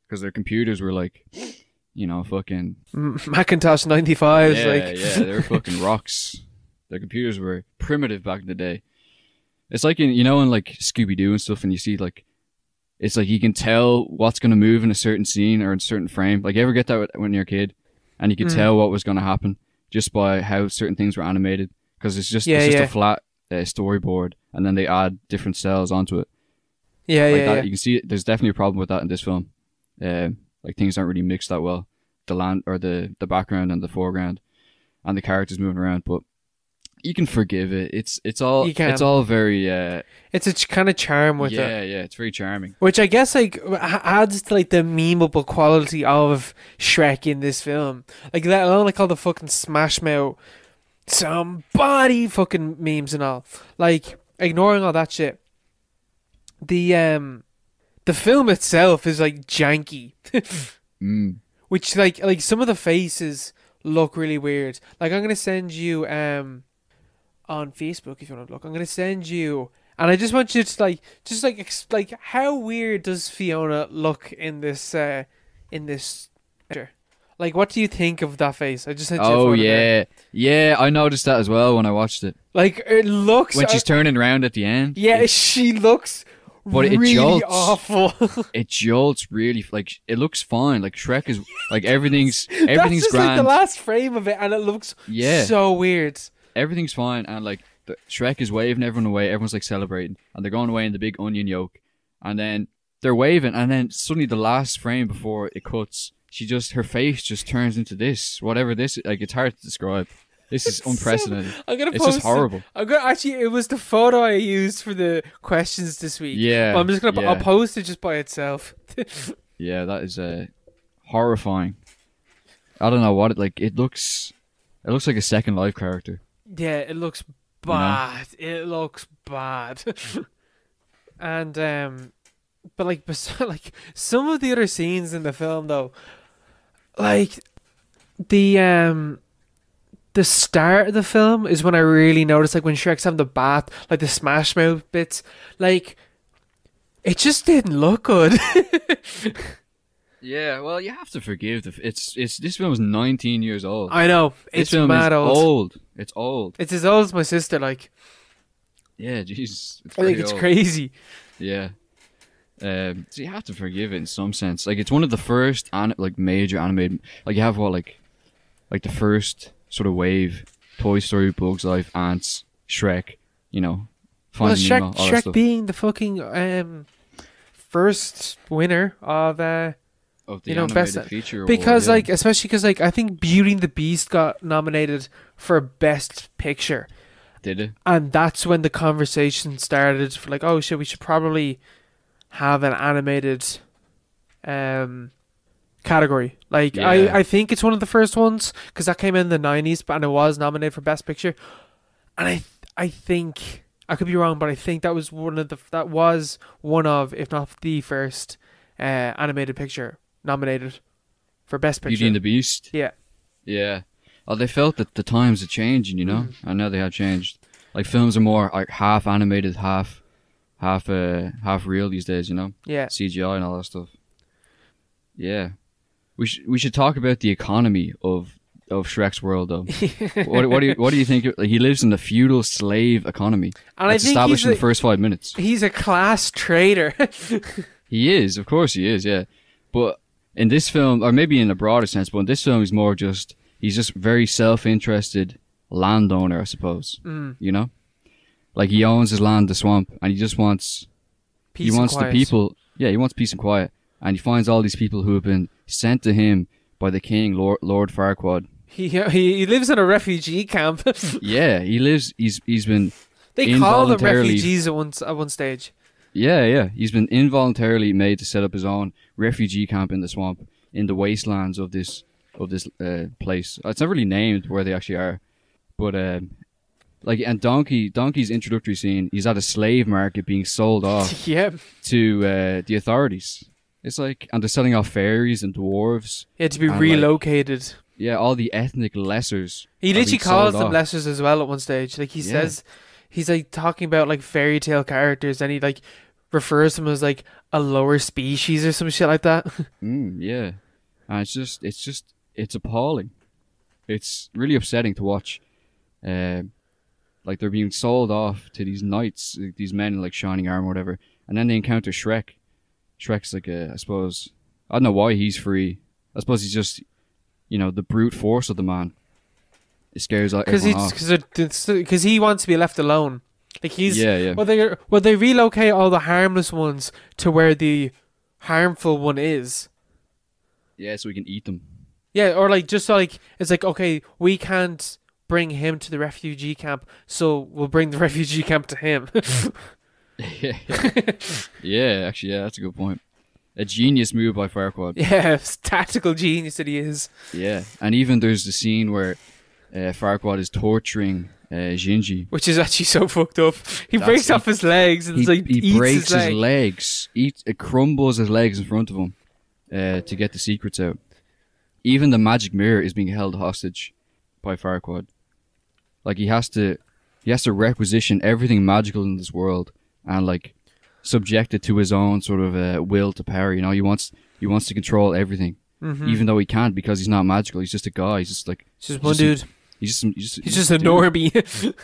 S2: Because their computers were like, fucking
S1: Macintosh 95s,
S2: yeah,
S1: like
S2: yeah, they were fucking rocks. Their computers were primitive back in the day. It's like in like Scooby Doo and stuff, and you see like, it's like you can tell what's gonna move in a certain scene or in a certain frame. Like you ever get that when you're a kid, and you could tell what was gonna happen just by how certain things were animated, because it's just a flat storyboard, and then they add different cells onto it.
S1: Yeah,
S2: like
S1: yeah,
S2: that,
S1: yeah.
S2: You can see there's definitely a problem with that in this film. Like things aren't really mixed that well. The land or the background and the foreground, and the characters moving around, but you can forgive it. It's all very.
S1: It's a kind of charm with it.
S2: Yeah, it's very charming.
S1: Which I guess like adds to like the memeable quality of Shrek in this film. Like let alone like all the fucking Smash Mouth, somebody fucking memes and all. Like ignoring all that shit. The film itself is like janky. Which like some of the faces look really weird. Like I'm gonna send you on Facebook if you want to look. I'm gonna send you, and I just want you to like how weird does Fiona look in this picture? Like what do you think of that face? I just sent you a photo there.
S2: Yeah, I noticed that as well when I watched it.
S1: Like it looks
S2: when she's turning around at the end.
S1: Yeah, she looks. But really it jolts. Awful.
S2: It jolts really. Like it looks fine. Like Shrek is like everything's
S1: That's just
S2: grand.
S1: Like the last frame of it, and it looks so weird.
S2: Everything's fine, and like Shrek is waving everyone away. Everyone's like celebrating, and they're going away in the big onion yolk, and then they're waving, and then suddenly the last frame before it cuts, her face just turns into this, whatever this. Like it's hard to describe. This is unprecedented. It's just horrible.
S1: It was the photo I used for the questions this week.
S2: Yeah.
S1: But I'm just gonna. I'll post it just by itself.
S2: Yeah, that is horrifying. I don't know what it looks. It looks like a Second Life character.
S1: Yeah, it looks bad. It looks bad. And but like some of the other scenes in the film though, like the start of the film is when I really noticed, like when Shrek's having the bath, like the Smash Mouth bits, like it just didn't look good.
S2: Yeah, well, you have to forgive this film is 19 years old.
S1: I know
S2: this film mad is old. It's old.
S1: It's as old as my sister. Like,
S2: yeah, jeez,
S1: I think it's crazy.
S2: Yeah, so you have to forgive it in some sense. Like, it's one of the first major animated. Like, you have like the first sort of wave: Toy Story, Bugs Life, Ants, Shrek. Finding Nemo, all that
S1: Shrek
S2: stuff.
S1: being the fucking first winner of
S2: the animated
S1: best
S2: feature award,
S1: because especially because I think Beauty and the Beast got nominated for Best Picture.
S2: Did it?
S1: And that's when the conversation started for like, oh shit, we should probably have an animated category. Like, yeah. I think it's one of the first ones because that came in the 90s, and it was nominated for Best Picture. And I think I could be wrong, but I think that was one of, if not the first animated picture nominated for Best Picture.
S2: Beauty and the Beast.
S1: Yeah.
S2: Yeah. Oh, they felt that the times are changing, I know they have changed. Like, films are more like half animated, half real these days,
S1: Yeah.
S2: CGI and all that stuff. Yeah. We should talk about the economy of Shrek's world, though. what do you think? Like, he lives in a feudal slave economy. And that's established in the first 5 minutes.
S1: He's a class traitor.
S2: He is, of course he is, yeah. But in this film, or maybe in a broader sense, but in this film, he's more just very self-interested landowner, I suppose. Like, he owns his land, the swamp, and he just wants
S1: peace and quiet.
S2: The people. Yeah, he wants peace and quiet, and he finds all these people who have been sent to him by the king, Lord Farquaad.
S1: He lives in a refugee camp.
S2: Yeah, he lives. He's been.
S1: They call them refugees at one stage.
S2: Yeah. He's been involuntarily made to set up his own refugee camp in the swamp, in the wastelands of this place. It's not really named where they actually are, but and Donkey's introductory scene, he's at a slave market being sold off
S1: yeah.
S2: to the authorities. It's like, and they're selling off fairies and dwarves.
S1: Yeah, to be
S2: and,
S1: relocated.
S2: Like, yeah, all the ethnic lessers.
S1: He literally calls them
S2: off.
S1: lessers as well at one stage. Like he says, he's like talking about like fairy tale characters, and he like refers to them as like a lower species or some shit like that.
S2: Yeah, and it's appalling. It's really upsetting to watch. Like they're being sold off to these knights, these men in like shining armor, or whatever, and then they encounter Shrek. Shrek's like I suppose, I don't know why he's free. I suppose he's just, the brute force of the man. It scares everyone off.
S1: Because he wants to be left alone. Like he's
S2: yeah.
S1: Well, they relocate all the harmless ones to where the harmful one is.
S2: Yeah, so we can eat them.
S1: Yeah, or like just like it's like, okay, we can't bring him to the refugee camp, so we'll bring the refugee camp to him.
S2: yeah, actually, that's a good point. A genius move by Farquaad.
S1: Yeah, tactical genius that he is.
S2: Yeah, and even there's the scene where Farquaad is torturing Shinji,
S1: which is actually so fucked up. He breaks off his legs and
S2: he breaks his legs. It crumbles his legs in front of him to get the secrets out. Even the magic mirror is being held hostage by Farquaad. Like he has to requisition everything magical in this world and like subject it to his own sort of will to power. He wants to control everything, even though he can't because he's not magical. He's just a guy. He's just like
S1: one dude.
S2: He's just
S1: a normie.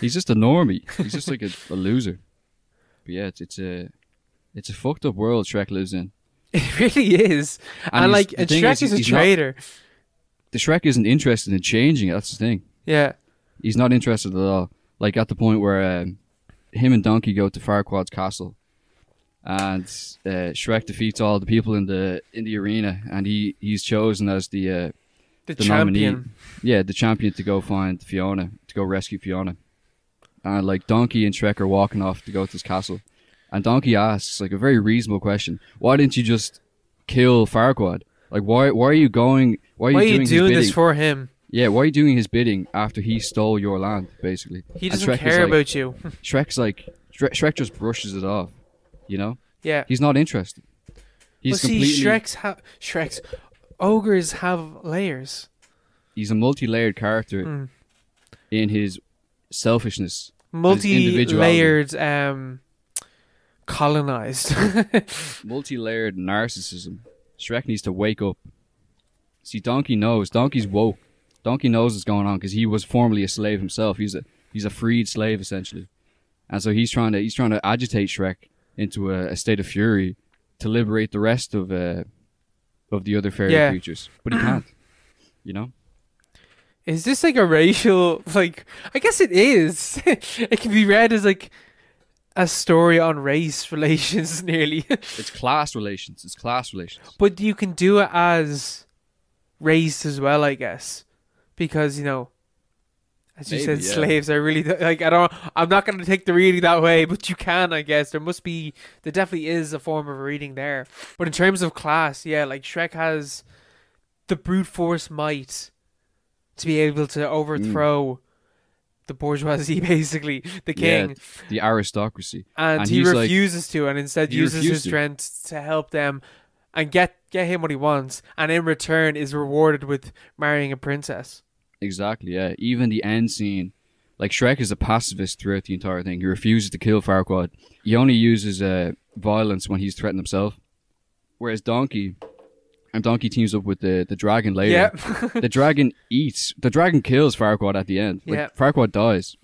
S2: He's just a normie. He's just like a loser. But yeah, it's a fucked up world Shrek lives in.
S1: It really is, and Shrek is a traitor.
S2: The Shrek isn't interested in changing it. That's the thing.
S1: Yeah,
S2: he's not interested at all. Like at the point where him and Donkey go to Farquaad's castle, and Shrek defeats all the people in the arena, and he's chosen as the champion. Nominee. Yeah, the champion to go find Fiona, to go rescue Fiona. And like Donkey and Shrek are walking off to go to his castle, and Donkey asks like a very reasonable question: why didn't you just kill Farquaad? Like why are you going? Why are you doing
S1: this for him?
S2: Yeah, why are you doing his bidding after he stole your land? Basically,
S1: he doesn't care about you.
S2: Shrek just brushes it off.
S1: Yeah,
S2: he's not interested. He's completely.
S1: Shrek's ogres have layers.
S2: He's a multi-layered character in his selfishness.
S1: Multi-layered, colonized.
S2: Multi-layered narcissism. Shrek needs to wake up. See, Donkey knows. Donkey's woke. Donkey knows what's going on because he was formerly a slave himself. He's a freed slave essentially, and so he's trying to agitate Shrek into a state of fury to liberate the rest of the other fairy creatures, but he can't.
S1: Is this like a racial? Like, I guess it is. It can be read as like a story on race relations, nearly.
S2: It's class relations.
S1: But you can do it as race as well, I guess, because as you said, slaves are really like I'm not going to take the reading that way, but you can, I guess. There definitely is a form of reading there. But in terms of class, yeah, like Shrek has the brute force might to be able to overthrow the bourgeoisie, basically, the king.
S2: Yeah, the aristocracy.
S1: And he refuses to, and instead uses his strength to help them and get him what he wants, and in return is rewarded with marrying a princess.
S2: Exactly, yeah. Even the end scene, like Shrek is a pacifist throughout the entire thing. He refuses to kill Farquaad. He only uses violence when he's threatened himself. Whereas Donkey teams up with the dragon later.
S1: Yeah.
S2: The dragon kills Farquaad at the end. Like, Farquaad dies.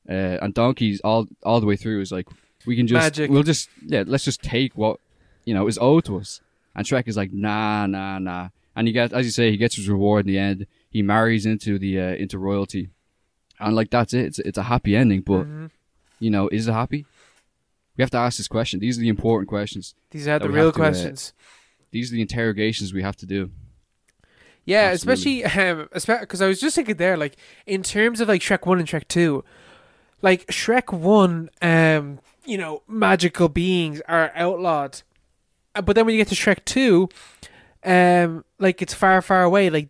S2: And Donkey's all the way through is like, we can just, magic. Let's just take what, is owed to us. And Shrek is like, nah. And as you say, he gets his reward in the end. He marries into royalty. And like, that's it. It's a happy ending, but, is it happy? We have to ask this question. These are the important questions.
S1: These are the real questions.
S2: These are the interrogations we have to do.
S1: Yeah, absolutely. especially because I was just thinking there, like in terms of like Shrek 1 and Shrek 2, like Shrek 1, magical beings are outlawed, but then when you get to Shrek 2, like it's far, far away. Like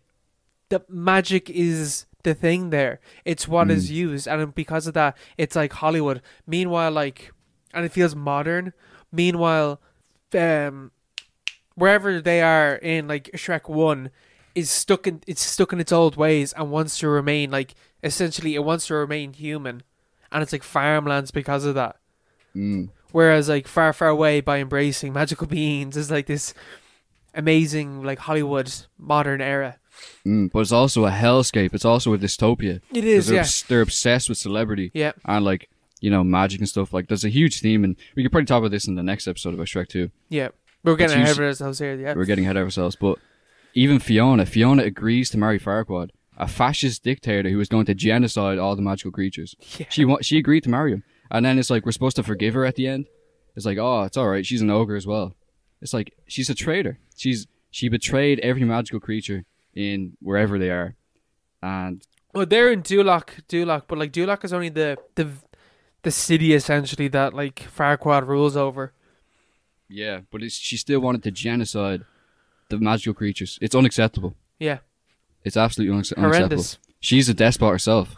S1: the magic is the thing there. It's what is used, and because of that, it's like Hollywood. Meanwhile, and it feels modern. Meanwhile, wherever they are in like Shrek 1 is stuck in its old ways and wants to remain like essentially it wants to remain human, and it's like farmlands because of that. Whereas like Far Far Away, by embracing magical beings, is like this amazing like Hollywood modern era.
S2: But it's also a hellscape. It's also a dystopia.
S1: It is, yeah.
S2: They're obsessed with celebrity.
S1: Yeah.
S2: And like, you know, magic and stuff. Like, there's a huge theme, and we could probably talk about this in the next episode about Shrek 2.
S1: Yeah. We're getting ahead of ourselves here, yeah.
S2: We're getting ahead of ourselves. But even Fiona agrees to marry Farquaad, a fascist dictator who is going to genocide all the magical creatures. Yeah. She agreed to marry him. And then it's like, we're supposed to forgive her at the end. It's like, oh, it's alright. She's an ogre as well. It's like, she's a traitor. She betrayed every magical creature in wherever they are. And
S1: well, they're in Duloc, but like Duloc is only the city essentially that like Farquaad rules over.
S2: Yeah, but she still wanted to genocide the magical creatures. It's unacceptable.
S1: Yeah.
S2: It's absolutely unacceptable.
S1: Horrendous.
S2: She's a despot herself.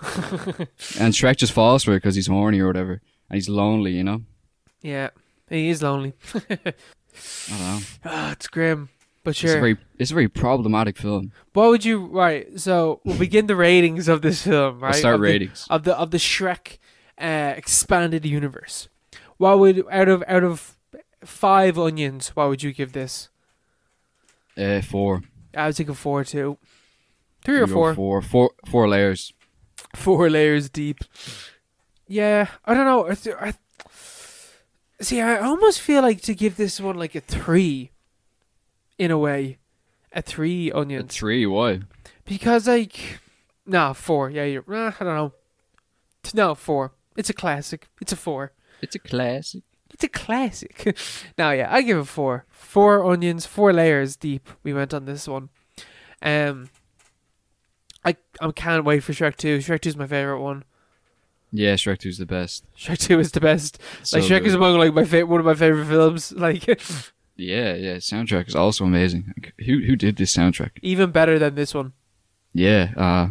S2: And Shrek just falls for her because he's horny or whatever. And he's lonely, you know?
S1: Yeah, he is lonely.
S2: I don't know.
S1: It's grim. But sure.
S2: It's a very problematic film.
S1: What would you... Right, so we'll begin the ratings of this film, right?
S2: We'll start ratings.
S1: Of the Shrek expanded universe. What would... Out of 5 onions, what would you give this?
S2: 4.
S1: I would take a 4 too. 3 or 4?
S2: 4 layers.
S1: 4 layers deep. Yeah, I don't know. I almost feel like to give this one like a 3. In a way. A 3 onions.
S2: A 3? Why?
S1: Because like... Nah, 4. Yeah, I don't know. No, 4. It's a classic. It's a 4.
S2: It's a classic.
S1: It's a classic. No, yeah, I give it 4. 4 onions, 4 layers deep. We went on this one. I can't wait for Shrek 2. Shrek 2 is my favourite one.
S2: Yeah, Shrek 2 is the best.
S1: Shrek 2 is the best.
S2: So
S1: like Shrek is among like one of my favourite films. Like
S2: Yeah, soundtrack is also amazing. Like, who did this soundtrack?
S1: Even better than this one.
S2: Yeah.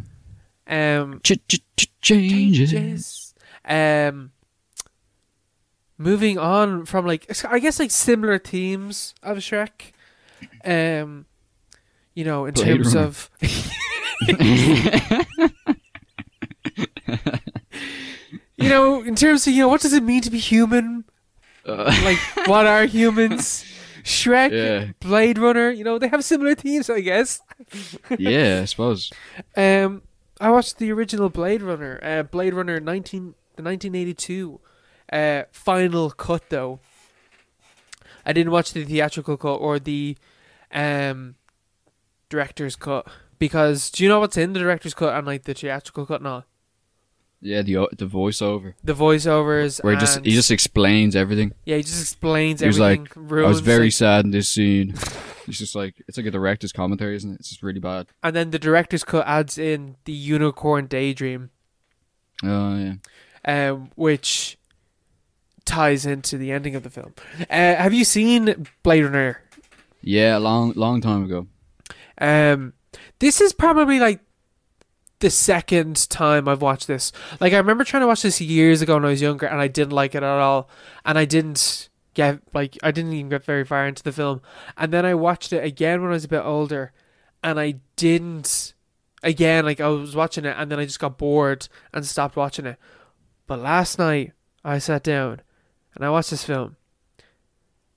S2: Changes.
S1: Moving on from like I guess like similar themes of Shrek. You know, in
S2: Blade
S1: terms
S2: Runner.
S1: of you know, in terms of, you know, what does it mean to be human? Like, what are humans? Shrek,
S2: Yeah.
S1: Blade Runner, you know, they have similar themes, I guess.
S2: Yeah, I suppose.
S1: I watched the original Blade Runner, the 1982 final cut though. I didn't watch the theatrical cut or the director's cut, because do you know what's in the director's cut and like the theatrical cut now?
S2: Yeah, the voiceover.
S1: The voiceovers,
S2: Where he just explains everything.
S1: Yeah, he just explains
S2: He was
S1: everything.
S2: like, I was very sad in this scene. It's just like, it's like a director's commentary, isn't it? It's just really bad.
S1: And then the director's cut adds in the unicorn daydream.
S2: Oh, yeah.
S1: Which ties into the ending of the film. Have you seen Blade Runner?
S2: Yeah, a long time ago.
S1: This is probably like the second time I've watched this. Like, I remember trying to watch this years ago when I was younger, and I didn't like it at all. And I didn't even get very far into the film. And then I watched it again when I was a bit older, and I didn't. Again, like, I was watching it, and then I just got bored and stopped watching it. But last night, I sat down, and I watched this film,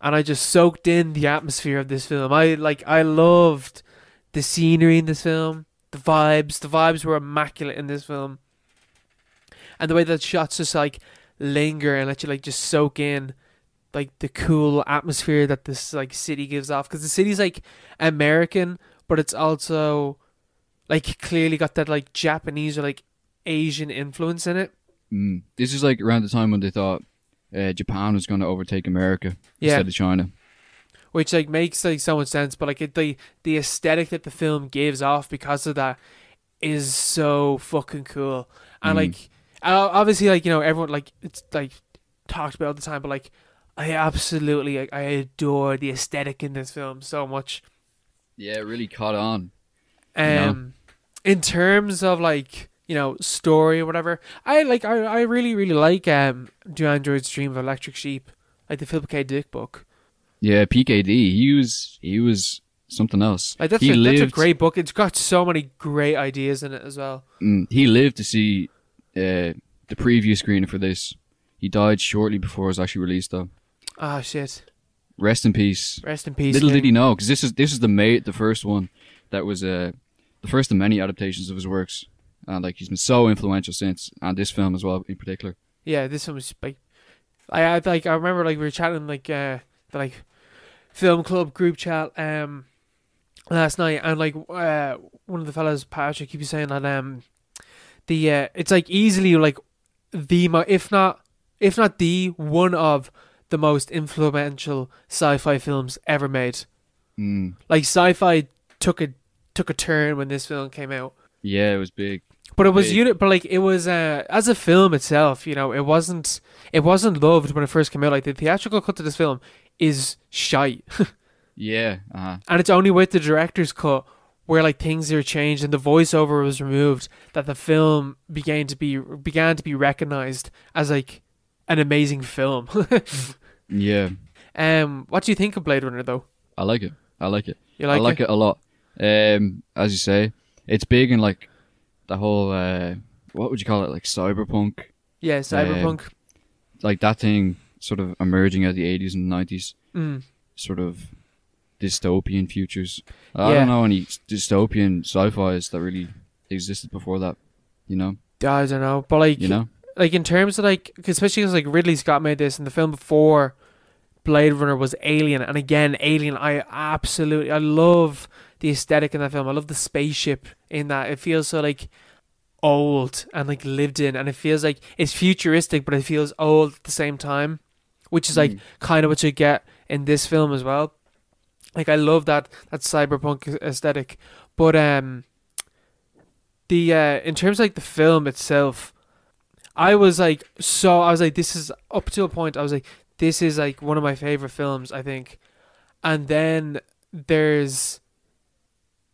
S1: and I just soaked in the atmosphere of this film. I loved the scenery in this film. The vibes were immaculate in this film. And the way that shots just like linger and let you like just soak in like the cool atmosphere that this like city gives off. Because the city's like American, but it's also like clearly got that like Japanese or like Asian influence in it.
S2: This is like around the time when they thought Japan was going to overtake America instead of China.
S1: Which like makes like so much sense, but like the aesthetic that the film gives off because of that is so fucking cool. And like obviously, like, you know, everyone like it's like talked about all the time, but like I absolutely like I adore the aesthetic in this film so much.
S2: Yeah, it really caught on.
S1: In terms of like, you know, story or whatever, I really like Do Androids Dream of Electric Sheep, like the Philip K. Dick book.
S2: Yeah, PKD. He was something else.
S1: Like that's a great book. It's got so many great ideas in it as well.
S2: He lived to see the preview screening for this. He died shortly before it was actually released, though.
S1: Ah, shit.
S2: Rest in peace.
S1: Rest in peace.
S2: Little did he know, because this is the first one that was the first of many adaptations of his works, and like he's been so influential since, and this film as well in particular.
S1: Yeah, this one was like, I remember like we were chatting like the like film club group chat last night, and like one of the fellas, Patrick, he was saying that it's like easily like if not the one of the most influential sci-fi films ever made. Like sci-fi took a turn when this film came out.
S2: Yeah, it was big.
S1: But it was but like it was as a film itself, you know, it wasn't loved when it first came out. Like the theatrical cut to this film is shite.
S2: Yeah,
S1: and it's only with the director's cut where like things are changed and the voiceover was removed that the film began to be recognized as like an amazing film.
S2: Yeah.
S1: What do you think of Blade Runner though?
S2: I like it.
S1: You like it?
S2: I like it a lot. As you say, it's big in like the whole what would you call it, like cyberpunk?
S1: Yeah, cyberpunk.
S2: Like that thing sort of emerging out of the 80s and 90s. Sort of dystopian futures. I don't know any dystopian sci-fis that really existed before that, you know?
S1: I don't know, but like,
S2: you know,
S1: like in terms of like, especially because like Ridley Scott made this, and the film before Blade Runner was Alien, and again Alien, I love the aesthetic in that film. I love the spaceship in that. It feels so like old and like lived in, and it feels like it's futuristic, but it feels old at the same time, which is like kind of what you get in this film as well. Like I love that cyberpunk aesthetic, but in terms of like the film itself, I was like this is up to a point. I was like, this is like one of my favorite films, I think. And then there's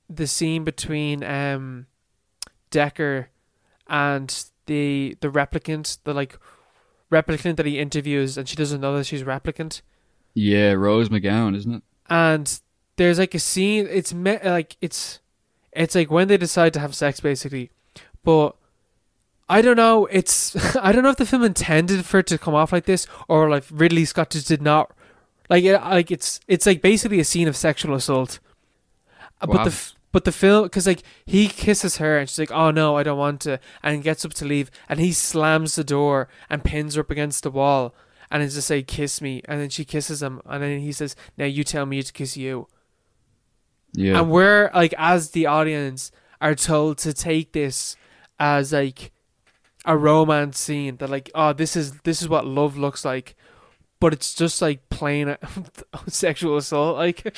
S1: the scene between Decker and the replicant, the like replicant that he interviews, and she doesn't know that she's a replicant.
S2: Yeah, Rose McGowan, isn't it?
S1: And there's like a scene. It's like when they decide to have sex, basically. But I don't know. I don't know if the film intended for it to come off like this, or like Ridley Scott just did not like it. Like it's like basically a scene of sexual assault.
S2: Wow.
S1: But the film, because like he kisses her and she's like, oh no, I don't want to, and gets up to leave, and he slams the door and pins her up against the wall, and is just like, kiss me, and then she kisses him, and then he says, now you tell me to kiss you.
S2: Yeah.
S1: And we're like, as the audience, are told to take this as like a romance scene, that like, oh, this is what love looks like, but it's just like plain sexual assault, like.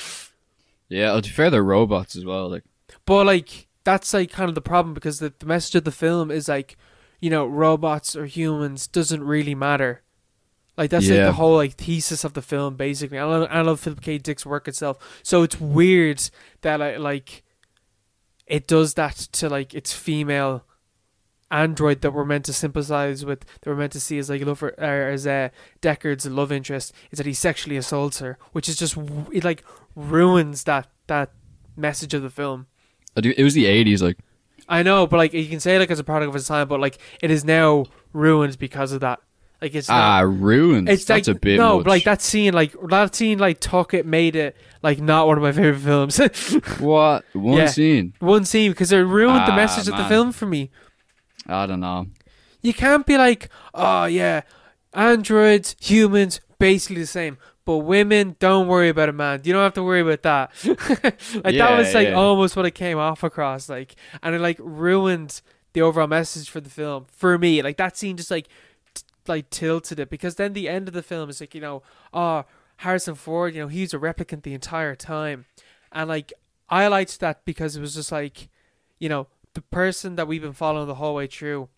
S2: Yeah, to be fair, they're robots as well, like.
S1: But like that's like kind of the problem, because the message of the film is like, you know, robots or humans doesn't really matter. Like that's like the whole like thesis of the film, basically. I love Philip K. Dick's work itself. So it's weird that like it does that to like its female android that we're meant to sympathize with, that we're meant to see as like Deckard's love interest, is that he sexually assaults her, which is just, it like ruins that message of the film.
S2: It was the 80s, like.
S1: I know, but like you can say like it's a product of its time, but like it is now ruined because of that. Like it's
S2: ruined.
S1: It's
S2: that's
S1: like,
S2: a bit
S1: no,
S2: much.
S1: like that scene took it, made it like not one of my favorite films.
S2: What? One scene
S1: because it ruined the message of the film for me.
S2: I don't know.
S1: You can't be like, oh yeah, androids, humans, basically the same, but women, don't worry about it, man. You don't have to worry about that. That was like almost what it came off across, like, and it like ruined the overall message for the film for me. Like that scene just like tilted it, because then the end of the film is like, you know, oh, Harrison Ford, you know, he's a replicant the entire time, and like I liked that because it was just like, you know, the person that we've been following the whole way through,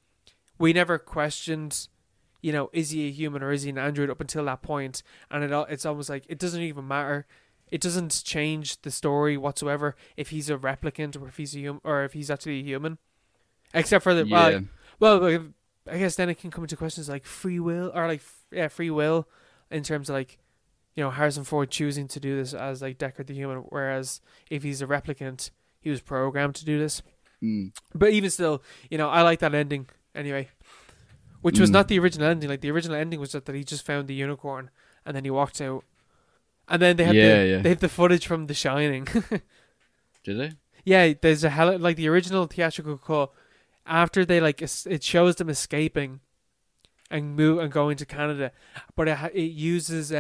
S1: we never questioned, you know, is he a human or is he an android up until that point, and it's almost like it doesn't even matter. It doesn't change the story whatsoever if he's a replicant or if he's a human or if he's actually a human, except for the well, I guess then it can come into questions like free will, or like free will in terms of like Harrison Ford choosing to do this as like Deckard the Human, whereas if he's a replicant, he was programmed to do this. But even still, I like that ending anyway, which was not the original ending. Like the original ending was that he just found the unicorn and then he walked out, and then they had they have the footage from The Shining.
S2: Did they?
S1: Yeah, there's like the original theatrical cut. After they it shows them escaping and going to Canada, but it uses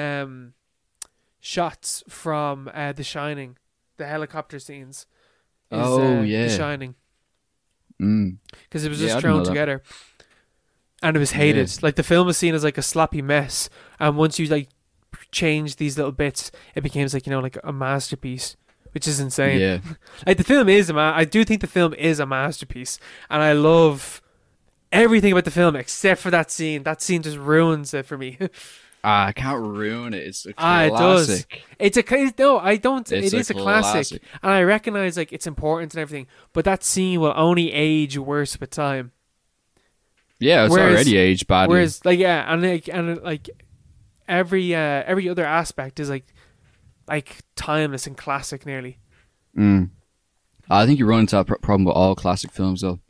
S1: shots from The Shining, the helicopter scenes. The Shining. Because it was just thrown together, and it was hated. Like the film was seen as like a sloppy mess, and once you like change these little bits, it became like a masterpiece, which is insane.
S2: Yeah,
S1: like the film is I do think the film is a masterpiece, and I love everything about the film except for that scene. That scene just ruins it for me.
S2: I can't ruin it. It's a
S1: classic.
S2: It does.
S1: No, I don't.
S2: It
S1: is a classic, and I recognize like its importance and everything. But that scene will only age worse with time.
S2: Yeah, it's already aged badly.
S1: Whereas, like every other aspect is like timeless and classic nearly.
S2: I think you run into that problem with all classic films though.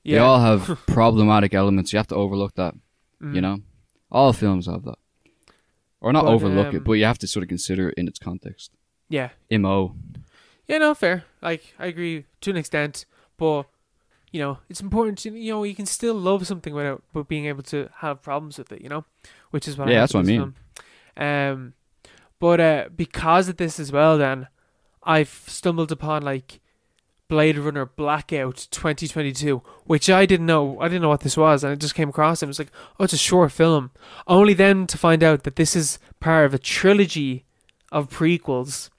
S2: Yeah. They all have problematic elements. You have to overlook that. All films have that. Or not overlook it, but you have to sort of consider it in its context.
S1: Yeah.
S2: MO.
S1: Yeah, no, fair. Like, I agree to an extent, but, it's important to, you can still love something without being able to have problems with it, which is what
S2: that's what I mean.
S1: Film. But because of this as well, then, I've stumbled upon, like, Blade Runner Blackout 2022, which I didn't know. I didn't know what this was, and I just came across it. It was like, oh, it's a short film. Only then to find out that this is part of a trilogy of prequels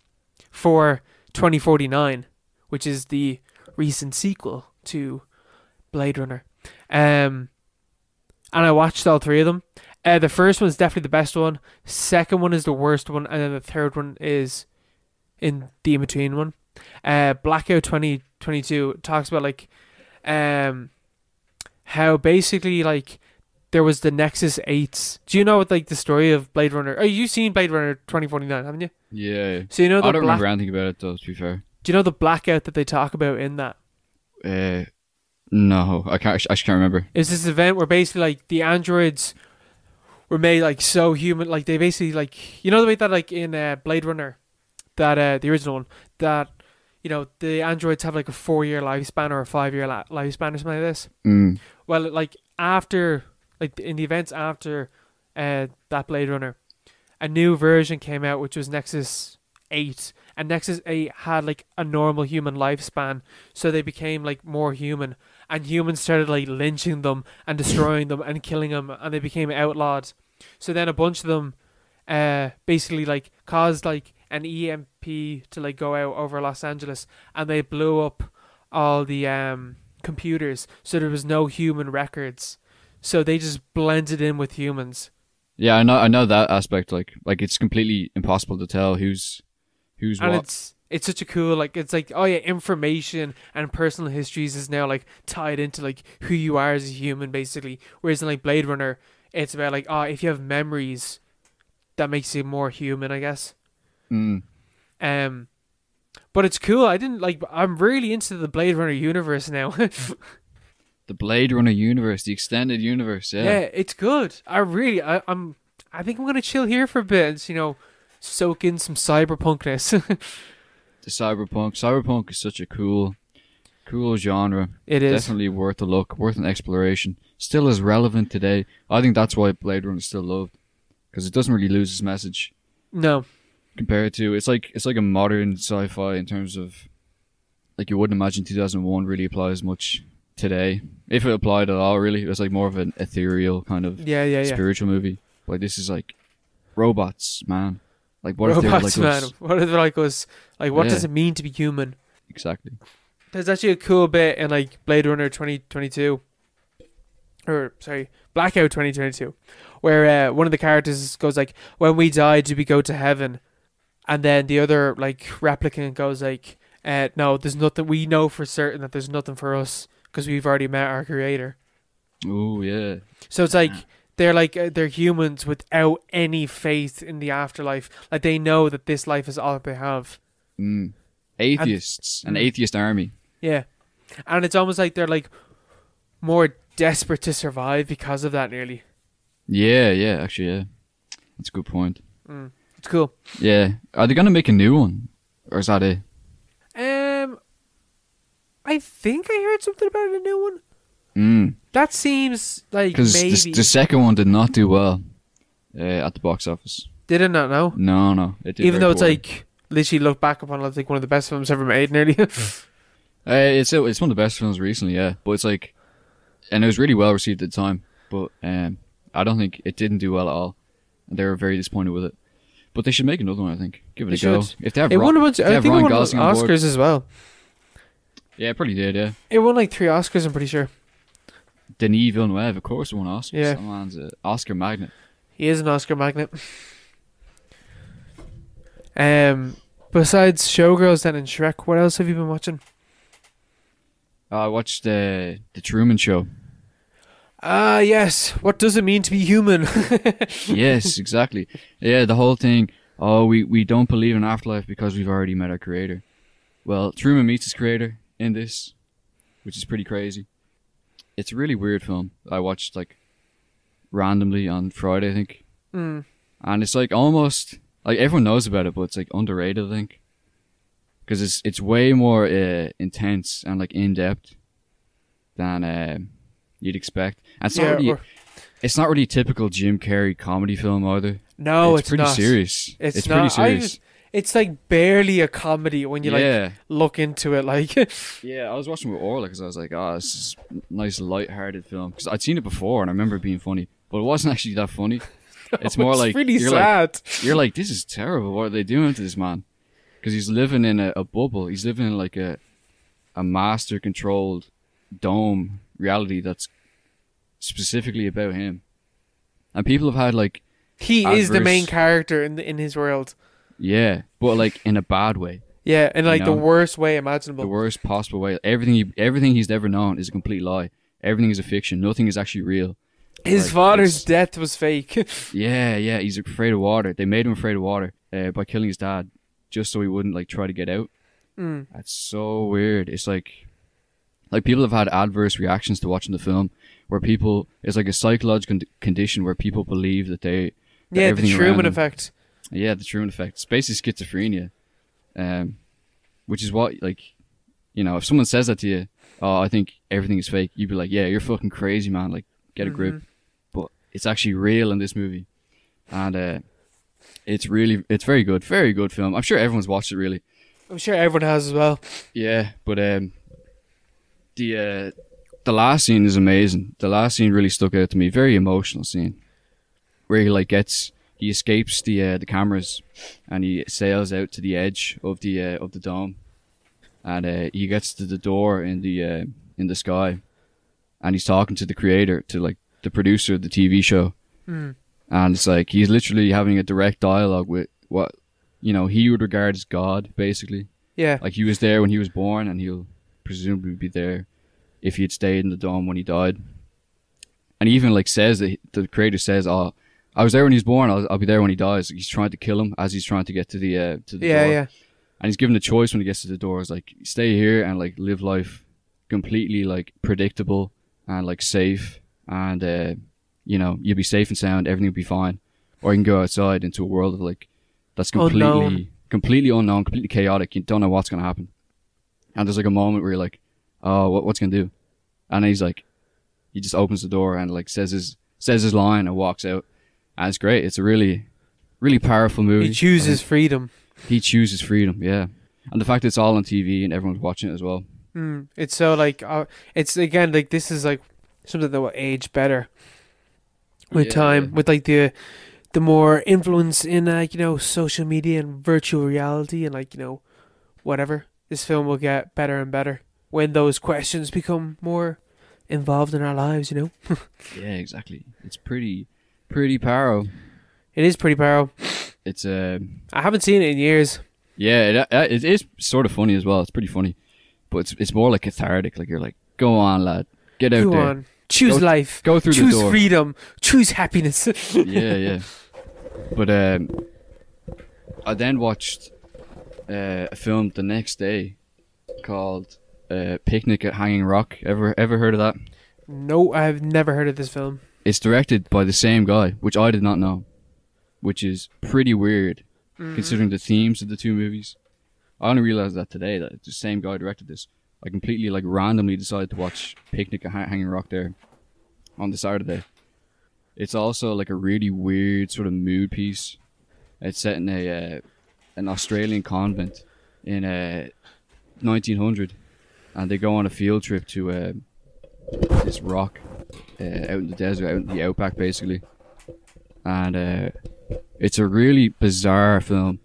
S1: for 2049, which is the recent sequel to Blade Runner. And I watched all three of them. The first one is definitely the best one. Second one is the worst one, and then the third one is in the in-between one. Blackout 2022 talks about like how basically like there was the Nexus 8s. Do you know what like the story of Blade Runner? Oh, you've seen Blade Runner 2049, haven't you?
S2: Yeah.
S1: So I
S2: don't remember anything about it though, to be fair.
S1: Do you know the blackout that they talk about in that?
S2: No, I can't remember.
S1: It's this event where basically like the androids were made like so human, like they basically like the way that like in Blade Runner, that the original one, that the androids have like a 4-year lifespan or a 5-year lifespan or something like this. Well, like after, like in the events after that Blade Runner, a new version came out which was Nexus 8, and Nexus 8 had like a normal human lifespan, so they became like more human, and humans started like lynching them and destroying them and killing them, and they became outlawed. So then a bunch of them basically like caused like an EMP to like go out over Los Angeles, and they blew up all the computers, so there was no human records, so they just blended in with humans.
S2: Yeah, I know that aspect. Like it's completely impossible to tell who's
S1: and
S2: what.
S1: It's such a cool, like, it's like, oh yeah, information and personal histories is now like tied into like who you are as a human basically, whereas in like Blade Runner it's about like, oh, if you have memories that makes you more human, I guess. But it's cool. I'm really into the Blade Runner universe now.
S2: The Blade Runner universe, the extended universe, yeah.
S1: Yeah, it's good. I think I'm gonna chill here for a bit and, soak in some cyberpunkness.
S2: The cyberpunk is such a cool genre.
S1: It is
S2: definitely worth a look, worth an exploration. Still as relevant today. I think that's why Blade Runner is still loved, because it doesn't really lose its message.
S1: No.
S2: Compared to it's like a modern sci-fi in terms of, like, you wouldn't imagine 2001 really applies much today, if it applied at all. Really, it was like more of an ethereal kind of spiritual movie. Like, this is like robots, man. Like, what
S1: robots,
S2: if they were like
S1: man?
S2: us?
S1: What if they're like us? Like, what does it mean to be human?
S2: Exactly.
S1: There's actually a cool bit in like Blade Runner 2022, or sorry, Blackout 2022, where one of the characters goes like, "When we die, do we go to heaven?" And then the other like replicant goes like, "No, there's nothing. We know for certain that there's nothing for us because we've already met our creator."
S2: Oh yeah.
S1: So it's like they're like they're humans without any faith in the afterlife. Like they know that this life is all they have.
S2: Atheists, an atheist army.
S1: Yeah, and it's almost like they're like more desperate to survive because of that. Nearly.
S2: Yeah, actually, yeah, that's a good point.
S1: It's cool.
S2: Yeah, are they gonna make a new one, or is that it?
S1: I think I heard something about a new one. That seems like
S2: because
S1: maybe
S2: the second one did not do well at the box office.
S1: Did it not? No.
S2: No, it did.
S1: Even though it's
S2: poorly.
S1: like literally look back upon it, like one of the best films ever made, nearly.
S2: It's one of the best films recently, yeah. But it's like, and it was really well received at the time. But I don't think it didn't do well at all, and they were very disappointed with it. But they should make another one. I think give it a go. If they have,
S1: it won a bunch. I think it won
S2: Gosling on board.
S1: Oscars as well.
S2: Yeah, it probably did. Yeah,
S1: it won like 3 Oscars. I'm pretty sure.
S2: Denis Villeneuve, of course, won Oscars.
S1: Yeah,
S2: that man's an Oscar magnet.
S1: He is an Oscar magnet. Besides Showgirls then and Shrek, what else have you been watching?
S2: I watched the Truman Show.
S1: Ah, yes. What does it mean to be human?
S2: Yes, exactly. Yeah, the whole thing. Oh, we don't believe in afterlife because we've already met our creator. Well, Truman meets his creator in this, which is pretty crazy. It's a really weird film. I watched like randomly on Friday, I think. And it's like almost like everyone knows about it, but it's like underrated, I think, because it's way more intense and like in depth than you'd expect. And it's not really a typical Jim Carrey comedy film either.
S1: No, it's
S2: pretty
S1: not.
S2: Serious. It's
S1: not.
S2: pretty serious.
S1: It's like barely a comedy when you like look into it. Like,
S2: yeah, I was watching with Orla because I was like, this is a nice light-hearted film, because I'd seen it before and I remember it being funny, but it wasn't actually that funny.
S1: No,
S2: it's more like
S1: really sad.
S2: You're like, this is terrible. What are they doing to this man? Because he's living in a bubble. He's living in like a master-controlled dome reality that's specifically about him. And people have had like
S1: he is the main character in his world.
S2: Yeah, but like in a bad way.
S1: Yeah, in like the worst way imaginable.
S2: The worst possible way. Everything he's ever known is a complete lie. Everything is a fiction. Nothing is actually real.
S1: His father's death was fake.
S2: Yeah, he's afraid of water. They made him afraid of water by killing his dad, just so he wouldn't like try to get out. That's so weird. It's like people have had adverse reactions to watching the film, where it's like a psychological condition where people believe that they
S1: the Truman effect.
S2: Yeah, the Truman effect. It's basically schizophrenia, which is what, like, if someone says that to you, oh, I think everything is fake, you'd be like, yeah, you're fucking crazy, man. Like, get a grip. But it's actually real in this movie, and it's very good film. I'm sure everyone's watched it. Really,
S1: I'm sure everyone has as well.
S2: Yeah, but the last scene is amazing. The last scene really stuck out to me. Very emotional scene, where he escapes the cameras and he sails out to the edge of the dome, and he gets to the door in the sky, and he's talking to the creator, to like the producer of the TV show, and it's like he's literally having a direct dialogue with what he would regard as God, basically.
S1: Yeah,
S2: like he was there when he was born, and he'll presumably be there if he had stayed in the dome when he died. And he even like says that the creator says, "Oh, I was there when he was born. I'll be there when he dies." He's trying to kill him as he's trying to get to the door.
S1: Yeah.
S2: And he's given the choice when he gets to the door. It's like, stay here and like live life completely like predictable and like safe, and you'll be safe and sound. Everything will be fine. Or you can go outside into a world of like that's completely unknown, completely chaotic. You don't know what's gonna happen. And there's like a moment where you're like, oh, what's he gonna do? And he's like, he just opens the door and like says his line and walks out. And it's great. It's a really, really powerful movie.
S1: He chooses freedom.
S2: He chooses freedom, yeah. And the fact that it's all on TV and everyone's watching it as well.
S1: It's so like, it's again like this is like something that will age better with time, with like the more influence in like social media and virtual reality and like whatever. This film will get better and better when those questions become more involved in our lives.
S2: Yeah, exactly. It's pretty powerful.
S1: It is pretty powerful.
S2: It's
S1: I haven't seen it in years.
S2: Yeah, it is sort of funny as well. It's pretty funny, but it's more like cathartic. Like you're like, go on, lad. Get out
S1: Go
S2: there.
S1: on. Choose life.
S2: Go through the
S1: Choose
S2: door.
S1: freedom. Choose happiness.
S2: Yeah. But I then watched a film the next day called Picnic at Hanging Rock. Ever heard of that?
S1: No, I've never heard of this film.
S2: It's directed by the same guy, which I did not know, which is pretty weird considering the themes of the two movies. I only realized that today, that the same guy directed this. I completely randomly decided to watch Picnic at Hanging Rock there on the Saturday. It's also like a really weird sort of mood piece. It's set in an Australian convent in 1900, and they go on a field trip to this rock out in the desert, out in the outback basically. And it's a really bizarre film.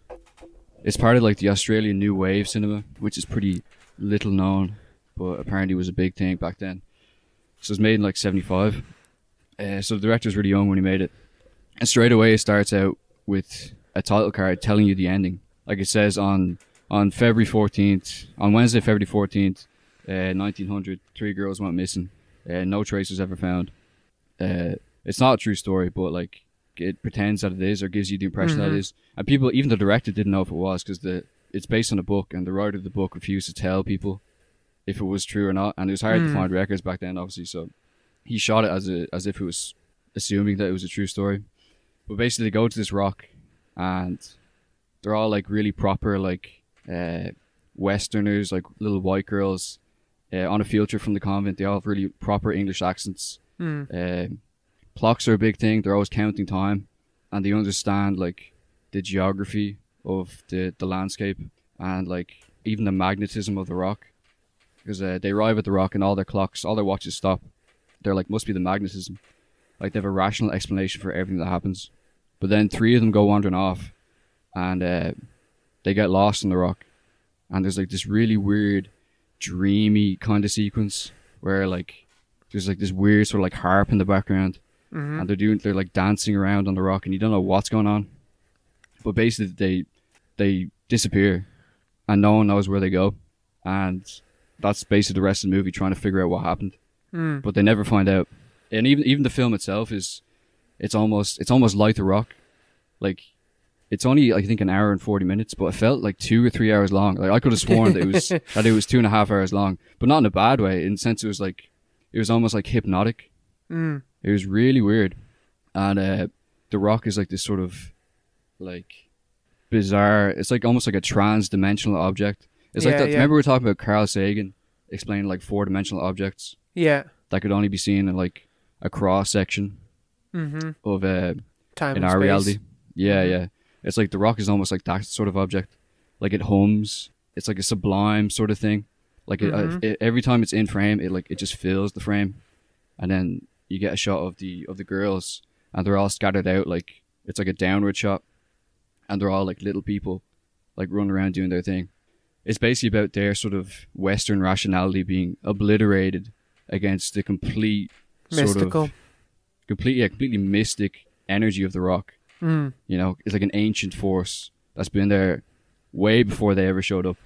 S2: It's part of the Australian New Wave cinema, which is pretty little known, but apparently was a big thing back then. So it was made in 75. So the director's really young when he made it. And straight away it starts out with a title card telling you the ending. Like it says on February 14th, on Wednesday, February 14th, 1900, 3 girls went missing. No trace was ever found. It's not a true story, but it pretends that it is, or gives you the impression that it is. And people, even the director, didn't know if it was, because it's based on a book, and the writer of the book refused to tell people if it was true or not. And it was hard to find records back then, obviously. So he shot it as if it was assuming that it was a true story. But basically, they go to this rock, and they're all really proper Westerners, little white girls on a field trip from the convent. They all have really proper English accents. Clocks are a big thing. They're always counting time, and they understand the geography of the landscape, and even the magnetism of the rock, because they arrive at the rock and all their clocks, all their watches stop. They're must be the magnetism. They have a rational explanation for everything that happens. But then 3 of them go wandering off, and they get lost in the rock, and there's this really weird dreamy kind of sequence where there's this weird sort of harp in the background, and they're dancing around on the rock, and you don't know what's going on. But basically they disappear, and no one knows where they go, and that's basically the rest of the movie, trying to figure out what happened. But they never find out. And even the film itself it's almost like The Rock. It's only I think an hour and 40 minutes, but it felt 2 or 3 hours long. I could have sworn that it was 2.5 hours long, but not in a bad way. In the sense, it was almost hypnotic. It was really weird. And The Rock is this sort of bizarre. It's almost like a trans-dimensional object. It's that. Yeah. Remember we were talking about Carl Sagan explaining 4-dimensional objects.
S1: Yeah.
S2: That could only be seen in a cross section of
S1: time
S2: in
S1: and
S2: our
S1: space.
S2: reality. Yeah, yeah. It's The Rock is almost that sort of object. It hums. It's a sublime sort of thing. Every time it's in frame, it just fills the frame, and then you get a shot of the girls, and they're all scattered out. It's a downward shot, and they're all little people, running around doing their thing. It's basically about their sort of Western rationality being obliterated against the complete
S1: mystical,
S2: completely mystic energy of The Rock. You know, it's an ancient force that's been there way before they ever showed up,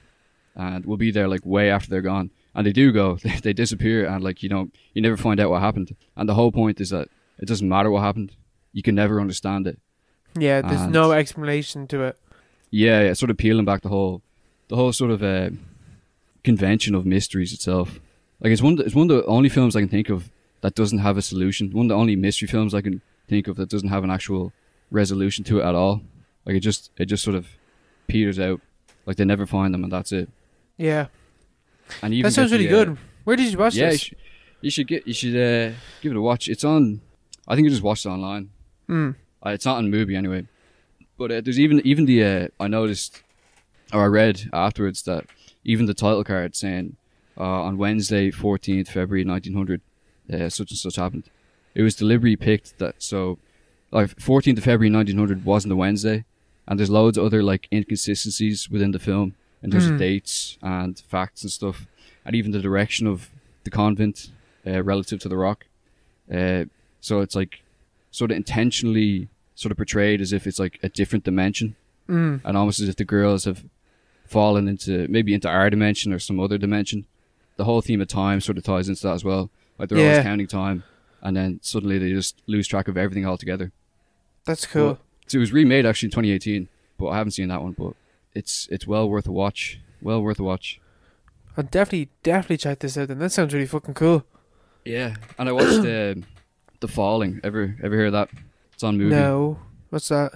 S2: and will be there way after they're gone. And they do go, they disappear, and you never find out what happened. And the whole point is that it doesn't matter what happened. You can never understand it.
S1: Yeah, there's no explanation to it.
S2: Yeah, sort of peeling back the whole sort of convention of mysteries itself. It's one of the only films I can think of that doesn't have a solution. One of the only mystery films I can think of that doesn't have an actual resolution to it at all. It just sort of peters out. They never find them, and that's it.
S1: Yeah.
S2: And even
S1: that sounds really good. Where did you watch this?
S2: You should give it a watch. It's on. I think you just watched it online. It's not on Mubi anyway. But there's even the I noticed, or I read afterwards, that even the title card saying on Wednesday 14th February 1900 such and such happened. It was deliberately picked that 14th of February 1900 wasn't a Wednesday, and there's loads of other inconsistencies within the film in terms of dates and facts and stuff, and even the direction of the convent relative to The Rock. So it's sort of intentionally sort of portrayed as if it's a different dimension, and almost as if the girls have fallen into our dimension or some other dimension. The whole theme of time sort of ties into that as well. Like they're always counting time, and then suddenly they just lose track of everything altogether.
S1: That's cool.
S2: But, so it was remade actually in 2018, but I haven't seen that one. But it's well worth a watch. Well worth a watch.
S1: I'll definitely check this out then. That sounds really fucking cool.
S2: Yeah, and I watched The Falling. Ever hear of that? It's on movie.
S1: No. What's that?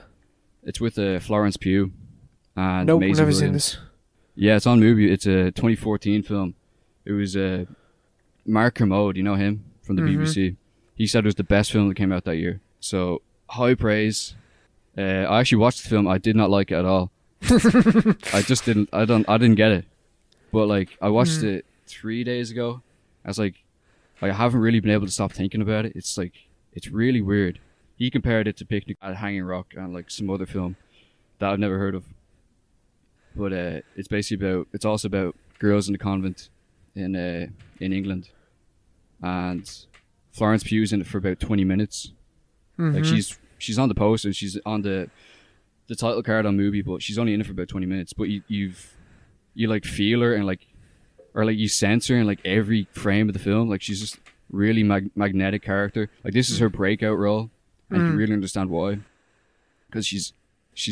S2: It's with Florence Pugh and
S1: Nope,
S2: Maisie
S1: never
S2: Williams.
S1: seen this.
S2: Yeah, it's on movie. It's a 2014 film. It was Mark Kermode, you know him from the BBC. He said it was the best film that came out that year. So high praise. I actually watched the film. I did not like it at all. I just didn't. I didn't get it. But like I watched it 3 days ago. I was like, I haven't really been able to stop thinking about it. It's like it's really weird. He compared it to Picnic at Hanging Rock and like some other film that I've never heard of. But it's basically it's also about girls in the convent in England, and Florence Pugh's in it for about 20 minutes. Like she's on the poster, she's on the title card on movie, but she's only in it for about 20 minutes. But you like feel her and like, or like you sense her in like every frame of the film. Like she's just really magnetic character. Like this is her breakout role, and you really understand why, because she's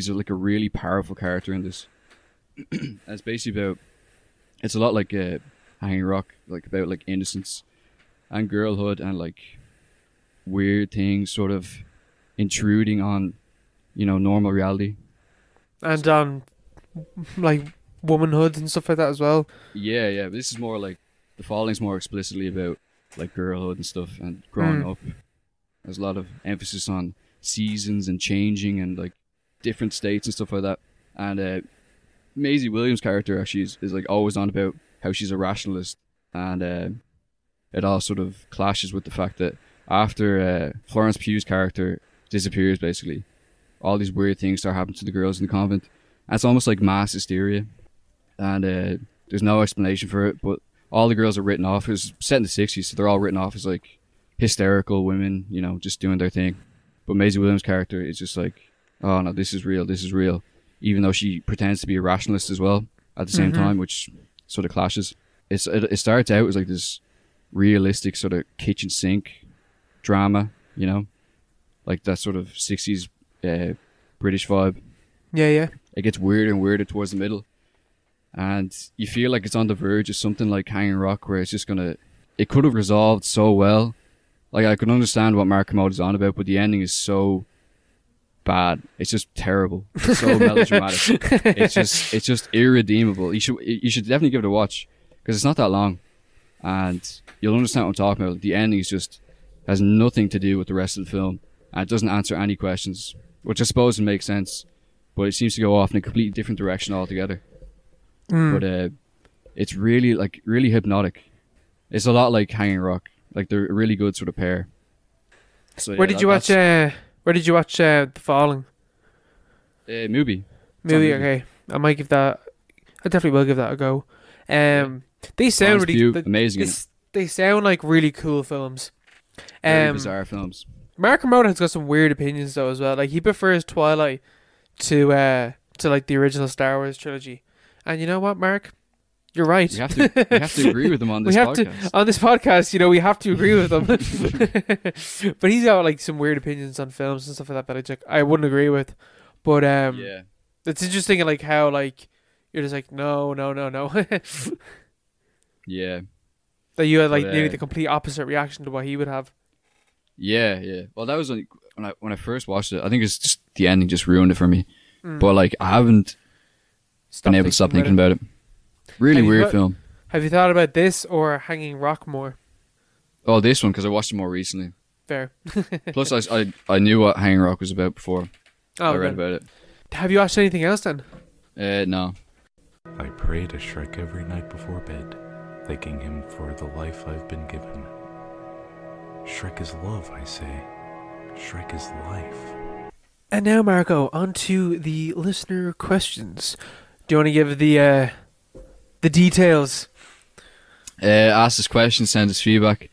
S2: like a really powerful character in this. And it's basically about, it's a lot like Hanging Rock, like about like innocence and girlhood and like weird things sort of intruding on, you know, normal reality.
S1: And on like womanhood and stuff like that as well.
S2: Yeah. But this is more like, The Falling's more explicitly about like girlhood and stuff and growing up. There's a lot of emphasis on seasons and changing and like different states and stuff like that. And Maisie Williams' character actually is like always on about how she's a rationalist, and it all sort of clashes with the fact that after Florence Pugh's character disappears, basically, all these weird things start happening to the girls in the convent. And it's almost like mass hysteria, and there's no explanation for it, but all the girls are written off. It was set in the 60s, so they're all written off as like hysterical women, you know, just doing their thing. But Maisie Williams' character is just like, oh no, this is real, even though she pretends to be a rationalist as well at the same time, which sort of clashes. It starts out as like this realistic sort of kitchen sink drama, you know, like that sort of 60s British vibe.
S1: Yeah.
S2: It gets weirder and weirder towards the middle, and you feel like it's on the verge of something like Hanging Rock, where it's just it could have resolved so well. Like I could understand what Mark Kermode is on about, but the ending is so bad. It's just terrible. It's so melodramatic. It's just irredeemable. You should definitely give it a watch, because it's not that long, and you'll understand what I'm talking about. The ending has nothing to do with the rest of the film, and it doesn't answer any questions, which I suppose makes sense, but it seems to go off in a completely different direction altogether. But it's really hypnotic. It's a lot like Hanging Rock. Like they're a really good sort of pair. So
S1: Where did you watch The Falling?
S2: Movie.
S1: Okay. I might give that. I definitely will give that a go. They sound really
S2: amazing.
S1: They sound like really cool films.
S2: Very bizarre films.
S1: Mark Kermode has got some weird opinions though as well. Like he prefers Twilight to like the original Star Wars trilogy. And you know what, Mark? You're right.
S2: You have to agree with him on this podcast.
S1: On this podcast, you know, we have to agree with him. But he's got like some weird opinions on films and stuff like that I wouldn't agree with. But
S2: yeah,
S1: it's interesting like how like you're just like no.
S2: Yeah.
S1: That you had like nearly the complete opposite reaction to what he would have.
S2: Yeah. Well, that was like when I first watched it. I think it's just the ending just ruined it for me. But like I haven't been able to stop thinking about it. Really weird film.
S1: Have you thought about this or Hanging Rock more?
S2: Oh, this one, because I watched it more recently.
S1: Fair.
S2: Plus, I knew what Hanging Rock was about before I read about it.
S1: Have you watched anything else then?
S2: No.
S3: I pray to Shrek every night before bed, thanking him for the life I've been given. Shrek is love, I say. Shrek is life.
S1: And now, Marco, on to the listener questions. Do you want to give the details?
S2: Ask us questions, send us feedback,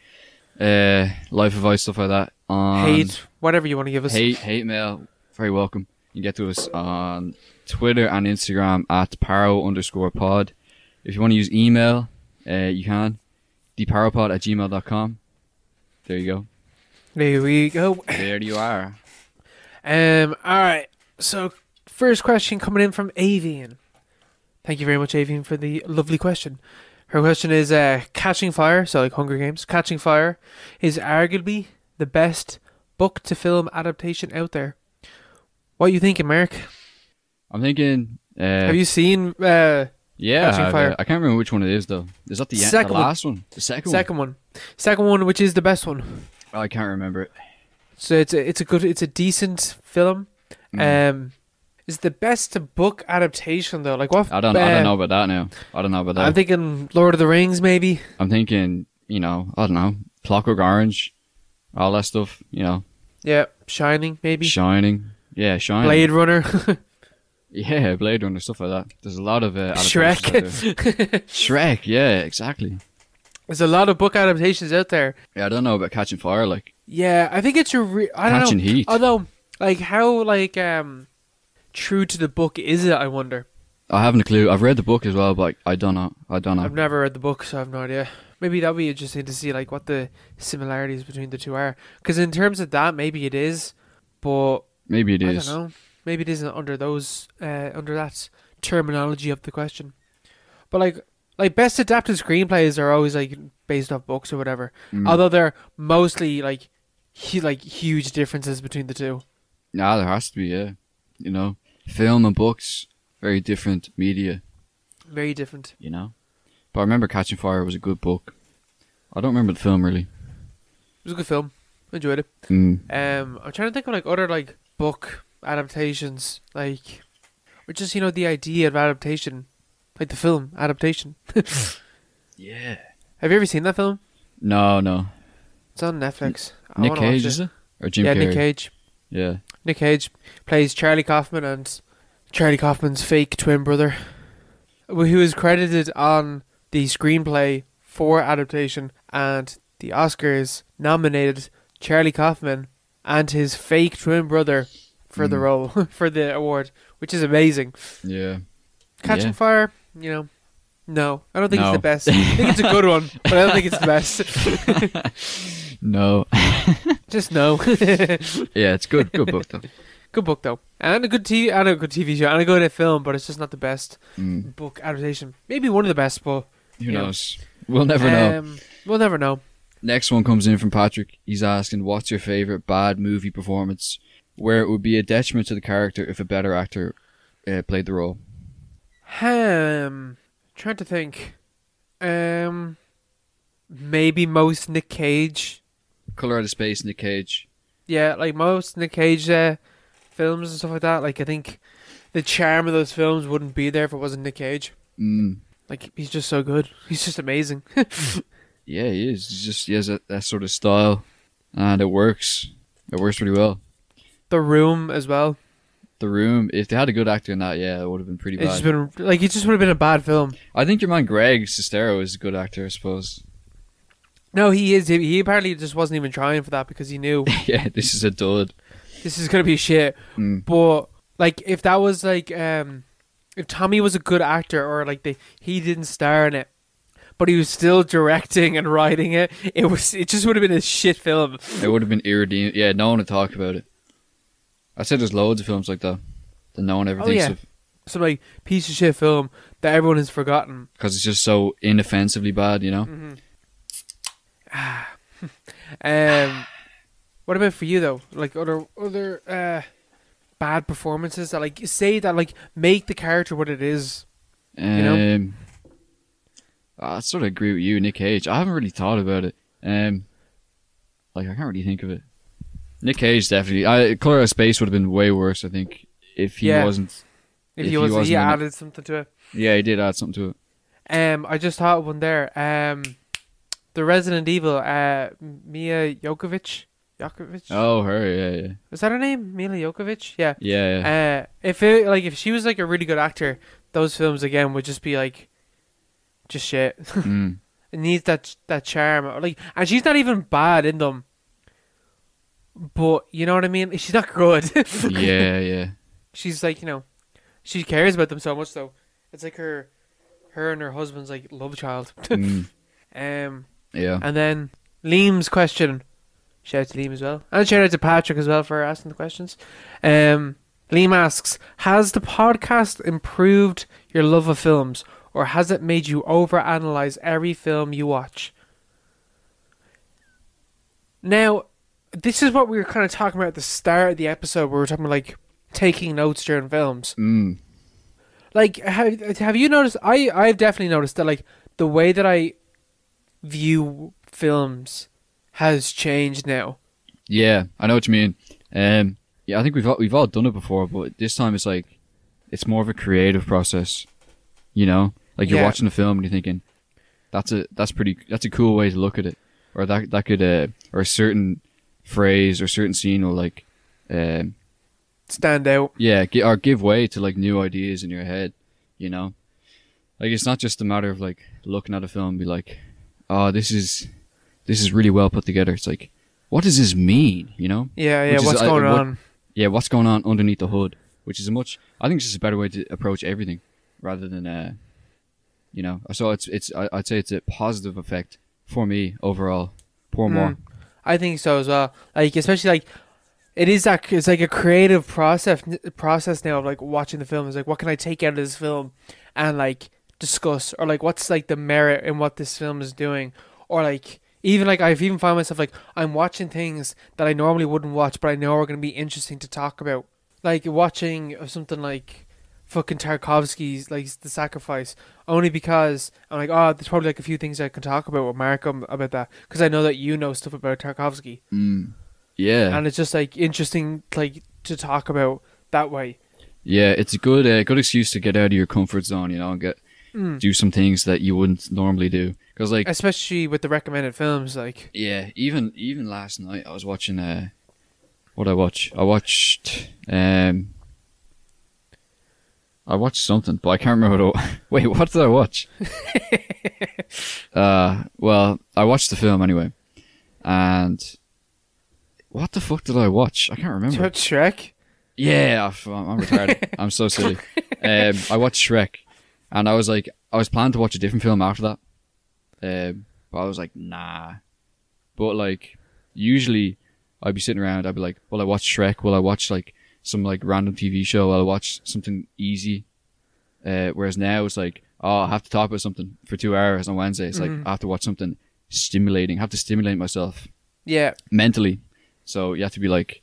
S2: life advice, stuff like that.
S1: Hate, whatever you want to give us.
S2: Hate mail, very welcome. You can get to us on Twitter and Instagram at @paro_pod. If you want to use email, you can. theparopod@gmail.com. There you go.
S1: There we go.
S2: There you are.
S1: Alright. So, first question coming in from Avian. Thank you very much, Avian, for the lovely question. Her question is, Catching Fire, so like Hunger Games, Catching Fire is arguably the best book-to-film adaptation out there. What are you thinking, Mark?
S2: I'm thinking...
S1: Have you seen
S2: yeah,
S1: Catching Fire?
S2: I can't remember which one it is, though. Is that the last one? The second one?
S1: Second one, which is the best one.
S2: Oh, I can't remember it.
S1: So it's a decent film. Is the best book adaptation though? Like what?
S2: I don't know about that now. I don't know about that.
S1: I'm thinking Lord of the Rings, maybe.
S2: I'm thinking, I don't know, Clockwork Orange, all that stuff.
S1: Yeah, Shining, maybe.
S2: Shining. Yeah, Shining.
S1: Blade Runner.
S2: Yeah, Blade Runner, stuff like that. There's a lot of adaptations out there. Shrek, yeah, exactly.
S1: There's a lot of book adaptations out there.
S2: Yeah, I don't know about Catching Fire, like.
S1: Yeah, I think it's I don't
S2: Catching
S1: know.
S2: Heat.
S1: Although, like, how true to the book is it? I wonder.
S2: I haven't a clue. I've read the book as well, but I don't know.
S1: I've never read the book, so I have no idea. Maybe that'd be interesting to see like what the similarities between the two are. Because in terms of that, maybe it is, but
S2: maybe it is.
S1: I don't know. Maybe it isn't under those under that terminology of the question. But like best adapted screenplays are always like based off books or whatever. Although they're mostly like huge differences between the two.
S2: Nah, there has to be, yeah. Film and books, very different media.
S1: Very different.
S2: But I remember Catching Fire was a good book. I don't remember the film really.
S1: It was a good film. I enjoyed it. I'm trying to think of like other like book adaptations, like, or just the idea of adaptation, like the film adaptation.
S2: Yeah.
S1: Have you ever seen that film?
S2: No.
S1: It's on Netflix.
S2: Nick Cage, is it? Or Jim Carrey?
S1: Yeah, Nick Cage.
S2: Yeah.
S1: Nick Cage plays Charlie Kaufman and Charlie Kaufman's fake twin brother, who is credited on the screenplay for adaptation, and the Oscars nominated Charlie Kaufman and his fake twin brother for the role, for the award, which is amazing.
S2: Yeah.
S1: Catching Fire, no. I don't think it's the best. I think it's a good one, but I don't think it's the best.
S2: No.
S1: Just no.
S2: Yeah, it's good. Good book, though.
S1: Good book, though. And a good TV show, and a good film, but it's just not the best book adaptation. Maybe one of the best, but...
S2: Who knows? We'll never know.
S1: We'll never know.
S2: Next one comes in from Patrick. He's asking, what's your favourite bad movie performance where it would be a detriment to the character if a better actor played the role?
S1: Trying to think. Maybe most Nick Cage.
S2: Colour Out of Space, Nick Cage.
S1: Yeah, like most Nick Cage films and stuff like that. Like, I think the charm of those films wouldn't be there if it wasn't Nick Cage. Like, he's just so good. He's just amazing.
S2: Yeah, he is. He has that sort of style, and it works. It works pretty well.
S1: The Room as well.
S2: The Room. If they had a good actor in that, yeah, it would have been pretty bad.
S1: It just would have been a bad film.
S2: I think your man Greg Sestero is a good actor, I suppose.
S1: No, he is. He apparently just wasn't even trying for that because he knew.
S2: Yeah, this is a dud.
S1: This is gonna be shit. But like, if that was like, if Tommy was a good actor, or like he didn't star in it, but he was still directing and writing it, it just would have been a shit film.
S2: It would have been irredeemable. Yeah, no one would talk about it. I said there's loads of films like that no one ever thinks of.
S1: Some like piece of shit film that everyone has forgotten
S2: because it's just so inoffensively bad,
S1: What about for you though? Like other bad performances that like say that like make the character what it is.
S2: I sort of agree with you, Nick Cage. I haven't really thought about it. I can't really think of it. Nick Cage definitely. Colour Out of Space would have been way worse, I think, if he wasn't.
S1: If he wasn't, he added something to it.
S2: Yeah, he did add something to it.
S1: I just thought of one there. The Resident Evil, Mia Jokovic.
S2: Oh, her, yeah.
S1: Was that her name? Mila Jokovic? Yeah.
S2: Yeah.
S1: If she was like a really good actor, those films again would just be like, just shit. It needs that charm, like, and she's not even bad in them. But you know what I mean? She's not good.
S2: Yeah.
S1: She's like, she cares about them so much though. It's like her and her husband's like love child.
S2: Yeah.
S1: And then Liam's question Shout out to Liam as well. And shout out to Patrick as well for asking the questions. Liam asks, has the podcast improved your love of films, or has it made you overanalyze every film you watch? Now, this is what we were kind of talking about at the start of the episode, where we were talking about, like, taking notes during films. Like, have you noticed? I've definitely noticed that, like, the way that I view films has changed now.
S2: Yeah, I know what you mean. Yeah, I think we've all done it before, but this time it's like it's more of a creative process. You know, like you're watching a film and you're thinking, that's a cool way to look at it, or that could or a certain phrase or certain scene will like
S1: stand out.
S2: Yeah, or give way to like new ideas in your head. You know, like it's not just a matter of like looking at a film and be like, oh, this is really well put together. It's like, what does this mean? You know?
S1: Yeah. What's going on?
S2: Yeah, what's going on underneath the hood? Which is I think it's just a better way to approach everything, rather than you know. So I'd say it's a positive effect for me overall. Pour more.
S1: I think so as well. Like, especially like it's like a creative process now of like watching the film. It's like, what can I take out of this film and like discuss, or like what's like the merit in what this film is doing, or like even like I've even found myself like I'm watching things that I normally wouldn't watch, but I know are going to be interesting to talk about. Like watching something like fucking Tarkovsky's like The Sacrifice, only because I'm like, oh, there's probably like a few things I can talk about with Mark about that, because I know that you know stuff about Tarkovsky.
S2: Yeah,
S1: and it's just like interesting like to talk about that way.
S2: Yeah, it's a good excuse to get out of your comfort zone, you know, and do some things that you wouldn't normally do. Cause like,
S1: especially with the recommended films, like
S2: even last night I was watching what I watch. I watched something, but I can't remember wait, what did I watch? Well, I watched the film anyway, and what the fuck did I watch? I can't remember.
S1: Shrek?
S2: Yeah, I'm retarded. I'm so silly. I watched Shrek, and I was planning to watch a different film after that. But I was like, nah. But like, usually I'd be sitting around, I'd be like, well, I watched Shrek, will I watch like some like random TV show, I'll watch something easy. Whereas now it's like, oh, I have to talk about something for 2 hours on Wednesday. It's like, I have to watch something stimulating, I have to stimulate myself.
S1: Yeah.
S2: Mentally. So you have to be like,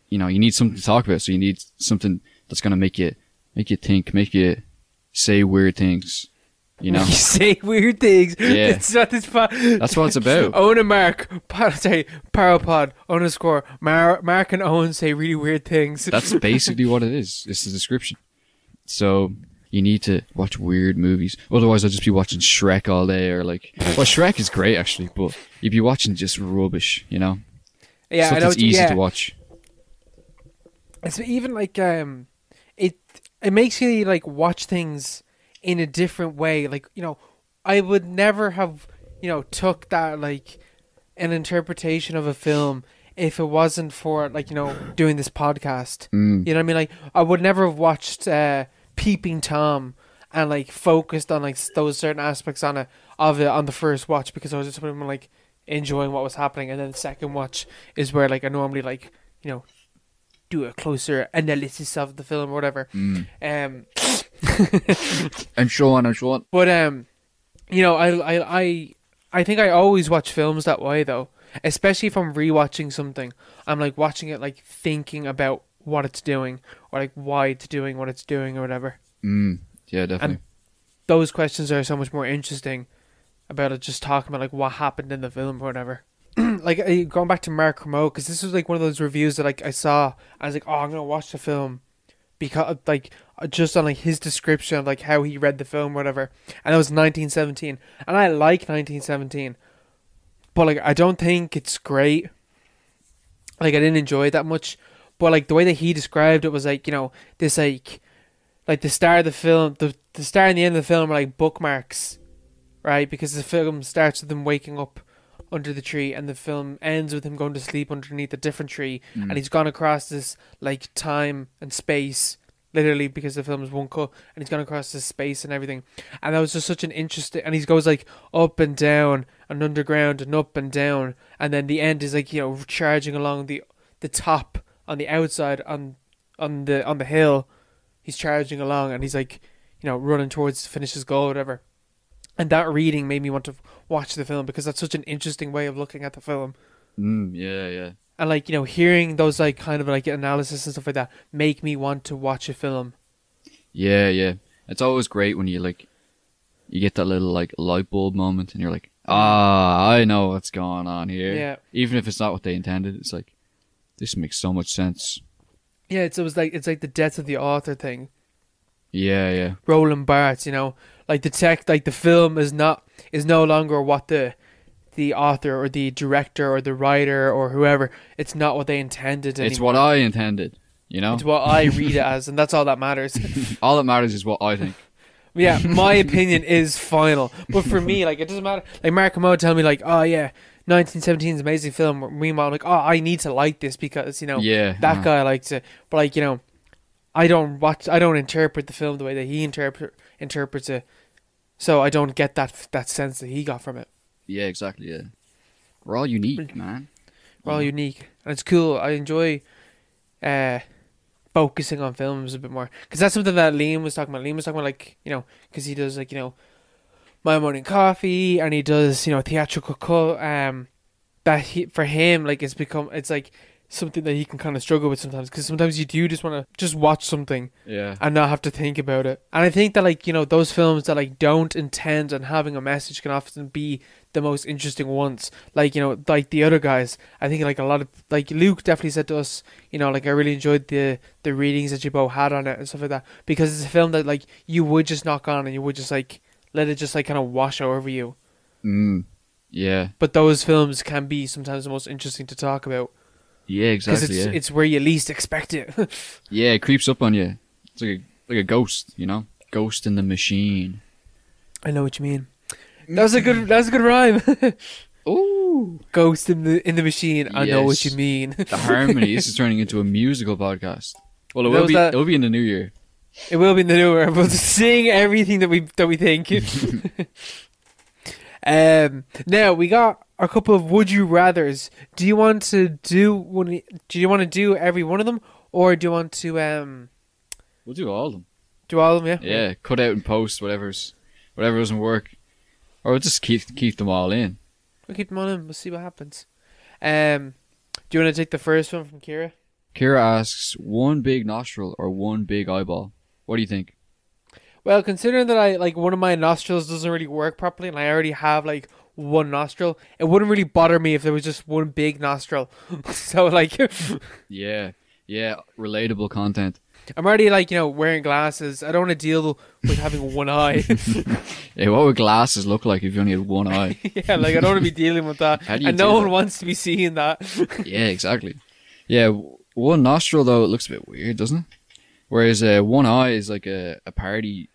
S2: you know, you need something to talk about, so you need something that's going to make you think, make you say weird things. You know,
S1: you say weird things.
S2: Yeah,
S1: that's what
S2: that's what it's about.
S1: Owen and Mark, Parapod _ Mark and Owen say really weird things.
S2: That's basically what it is. It's the description. So you need to watch weird movies. Otherwise, I'll just be watching Shrek all day, or like, well, Shrek is great actually, but you'd be watching just rubbish. You know,
S1: yeah,
S2: stuff that's easy to watch.
S1: It's even like it makes you like watch things in a different way. Like, you know, I would never have, you know, took that like an interpretation of a film if it wasn't for like, you know, doing this podcast. You know what I mean? Like, I would never have watched Peeping Tom and like focused on like those certain aspects of it on the first watch, because I was just like enjoying what was happening, and then the second watch is where like I normally like, you know, do a closer analysis of the film or whatever.
S2: And so on.
S1: But you know, I think I always watch films that way though, especially if I'm rewatching something. I'm like watching it like thinking about what it's doing, or like why it's doing what it's doing or whatever.
S2: Yeah, definitely.
S1: And those questions are so much more interesting about it, just talking about like what happened in the film or whatever. Like going back to Mark Kermode, because this was like one of those reviews that like I saw, I was like, oh, I'm gonna watch the film because like just on like his description of like how he read the film or whatever, and it was 1917, and I like 1917, but like I don't think it's great. Like I didn't enjoy it that much, but like the way that he described it was like, you know, this like the start of the film, the start and the end of the film are like bookmarks, right? Because the film starts with them waking up under the tree, and the film ends with him going to sleep underneath a different tree, and he's gone across this like time and space literally, because the film is one cut, and he's gone across the space and everything. And that was just such an interesting, and he goes like up and down and underground and up and down, and then the end is like, you know, charging along the top on the outside on the hill. He's charging along, and he's like, you know, running towards to finish his goal or whatever. And that reading made me want to watch the film, because that's such an interesting way of looking at the film.
S2: Yeah.
S1: And like, you know, hearing those like kind of like analysis and stuff like that make me want to watch a film.
S2: Yeah. It's always great when you get that little like light bulb moment, and you're like, I know what's going on here.
S1: Yeah.
S2: Even if it's not what they intended, it's like, this makes so much sense.
S1: Yeah, it's like the death of the author thing.
S2: Yeah.
S1: Roland Barthes, you know, like the film is no longer what the author or the director or the writer or whoever, it's not what they intended anymore.
S2: It's what I intended, you know?
S1: It's what I read it as, and that's all that matters.
S2: All that matters is what I think.
S1: Yeah, my opinion is final. But for me, like, it doesn't matter. Like, Mark and Mo tell me, like, oh yeah, 1917 is an amazing film. Meanwhile, I'm like, oh, I need to like this because, you know, that guy likes it. But like, you know, I don't interpret the film the way that he interprets it. So I don't get that sense that he got from it.
S2: Yeah, exactly, yeah. We're all unique, man.
S1: We're all unique. And it's cool. I enjoy focusing on films a bit more. Because that's something that Liam was talking about. Liam was talking about, like, you know, because he does, like, you know, My Morning Coffee, and he does, you know, theatrical cut. For him, like, it's like something that he can kind of struggle with sometimes, because sometimes you do just want to just watch something and not have to think about it. And I think that, like, you know, those films that like don't intend on having a message can often be the most interesting ones. Like, you know, like the other guys, I think like a lot of, like, Luke definitely said to us, you know, like, I really enjoyed the readings that you both had on it and stuff like that, because it's a film that like you would just knock on and you would just like let it just like kind of wash over you.
S2: Yeah.
S1: But those films can be sometimes the most interesting to talk about.
S2: Yeah, exactly.
S1: Because it's where you least expect it.
S2: Yeah, it creeps up on you. It's like a ghost, you know? Ghost in the machine.
S1: I know what you mean. That was a good rhyme.
S2: Ooh.
S1: Ghost in the machine. I know what you mean.
S2: The harmony. This is turning into a musical podcast. Well, it'll be in the new year.
S1: It will be in the new year. We'll sing everything that we think. Now we got a couple of would you rathers. Do you want to do every one of them, or do you want to
S2: We'll do all of them.
S1: Do all of them, yeah?
S2: Yeah, cut out and post whatever doesn't work. Or we'll just keep them all in.
S1: We'll keep them all in. We'll see what happens. Do you want to take the first one from Kira?
S2: Kira asks, one big nostril or one big eyeball? What do you think?
S1: Well, considering that I like one of my nostrils doesn't really work properly, and I already have like one nostril, it wouldn't really bother me if there was just one big nostril. So like,
S2: yeah, relatable content.
S1: I'm already like, you know, wearing glasses. I don't want to deal with having one eye.
S2: Yeah, what would glasses look like if you only had one eye?
S1: Yeah, like I don't want to be dealing with that, and no one wants to be seeing that.
S2: Yeah, exactly. Yeah, one nostril though, it looks a bit weird, doesn't it? Whereas one eye is like a party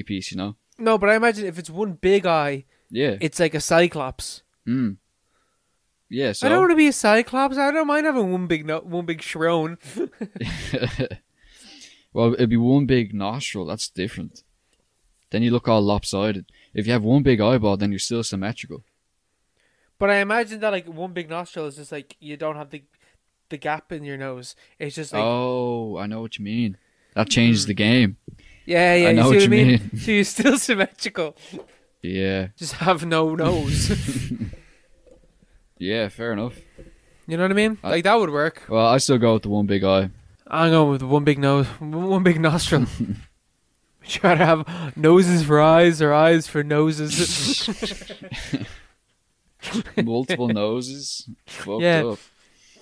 S2: piece, you know?
S1: No, but I imagine if it's one big eye,
S2: yeah,
S1: it's like a cyclops.
S2: Yeah, so
S1: I don't want to be a cyclops. I don't mind having one big shrone.
S2: Well, it'd be one big nostril. That's different. Then you look all lopsided. If you have one big eyeball, then you're still symmetrical.
S1: But I imagine that like one big nostril is just like you don't have the gap in your nose. It's just like,
S2: oh, I know what you mean. That changes the game.
S1: Yeah,
S2: I know what you mean.
S1: So you're still symmetrical.
S2: Yeah.
S1: Just have no nose.
S2: Yeah, fair enough.
S1: You know what I mean? Like that would work.
S2: Well, I still go with the one big eye.
S1: I'm going with one big nose, one big nostril. Would you rather have noses for eyes or eyes for noses?
S2: Multiple noses? Fucked up.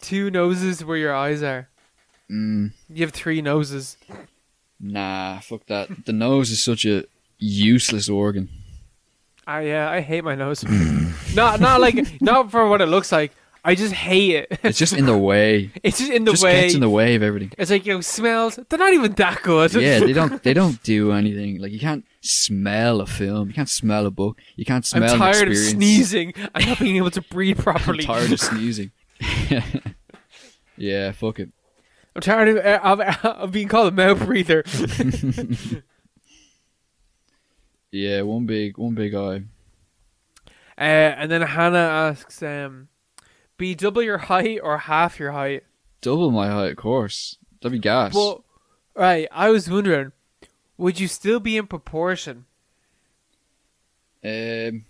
S1: 2 noses where your eyes are. You have 3 noses.
S2: Nah, fuck that. The nose is such a useless organ.
S1: I hate my nose. not for what it looks like. I just hate it.
S2: It's just in the way.
S1: It's just in the
S2: just
S1: way.
S2: Gets in the way of everything.
S1: It's like, smells. They're not even that good.
S2: Yeah, they don't do anything. Like, you can't smell a film. You can't smell a book. You can't smell an experience.
S1: I'm tired of sneezing and not being able to breathe properly.
S2: I'm tired of sneezing. Yeah, fuck it.
S1: I'm tired of being called a mouth breather.
S2: Yeah, one big eye.
S1: And then Hannah asks, be double your height or half your height?
S2: Double my height, of course. That'd be gas.
S1: But, right, I was wondering, would you still be in proportion? Like,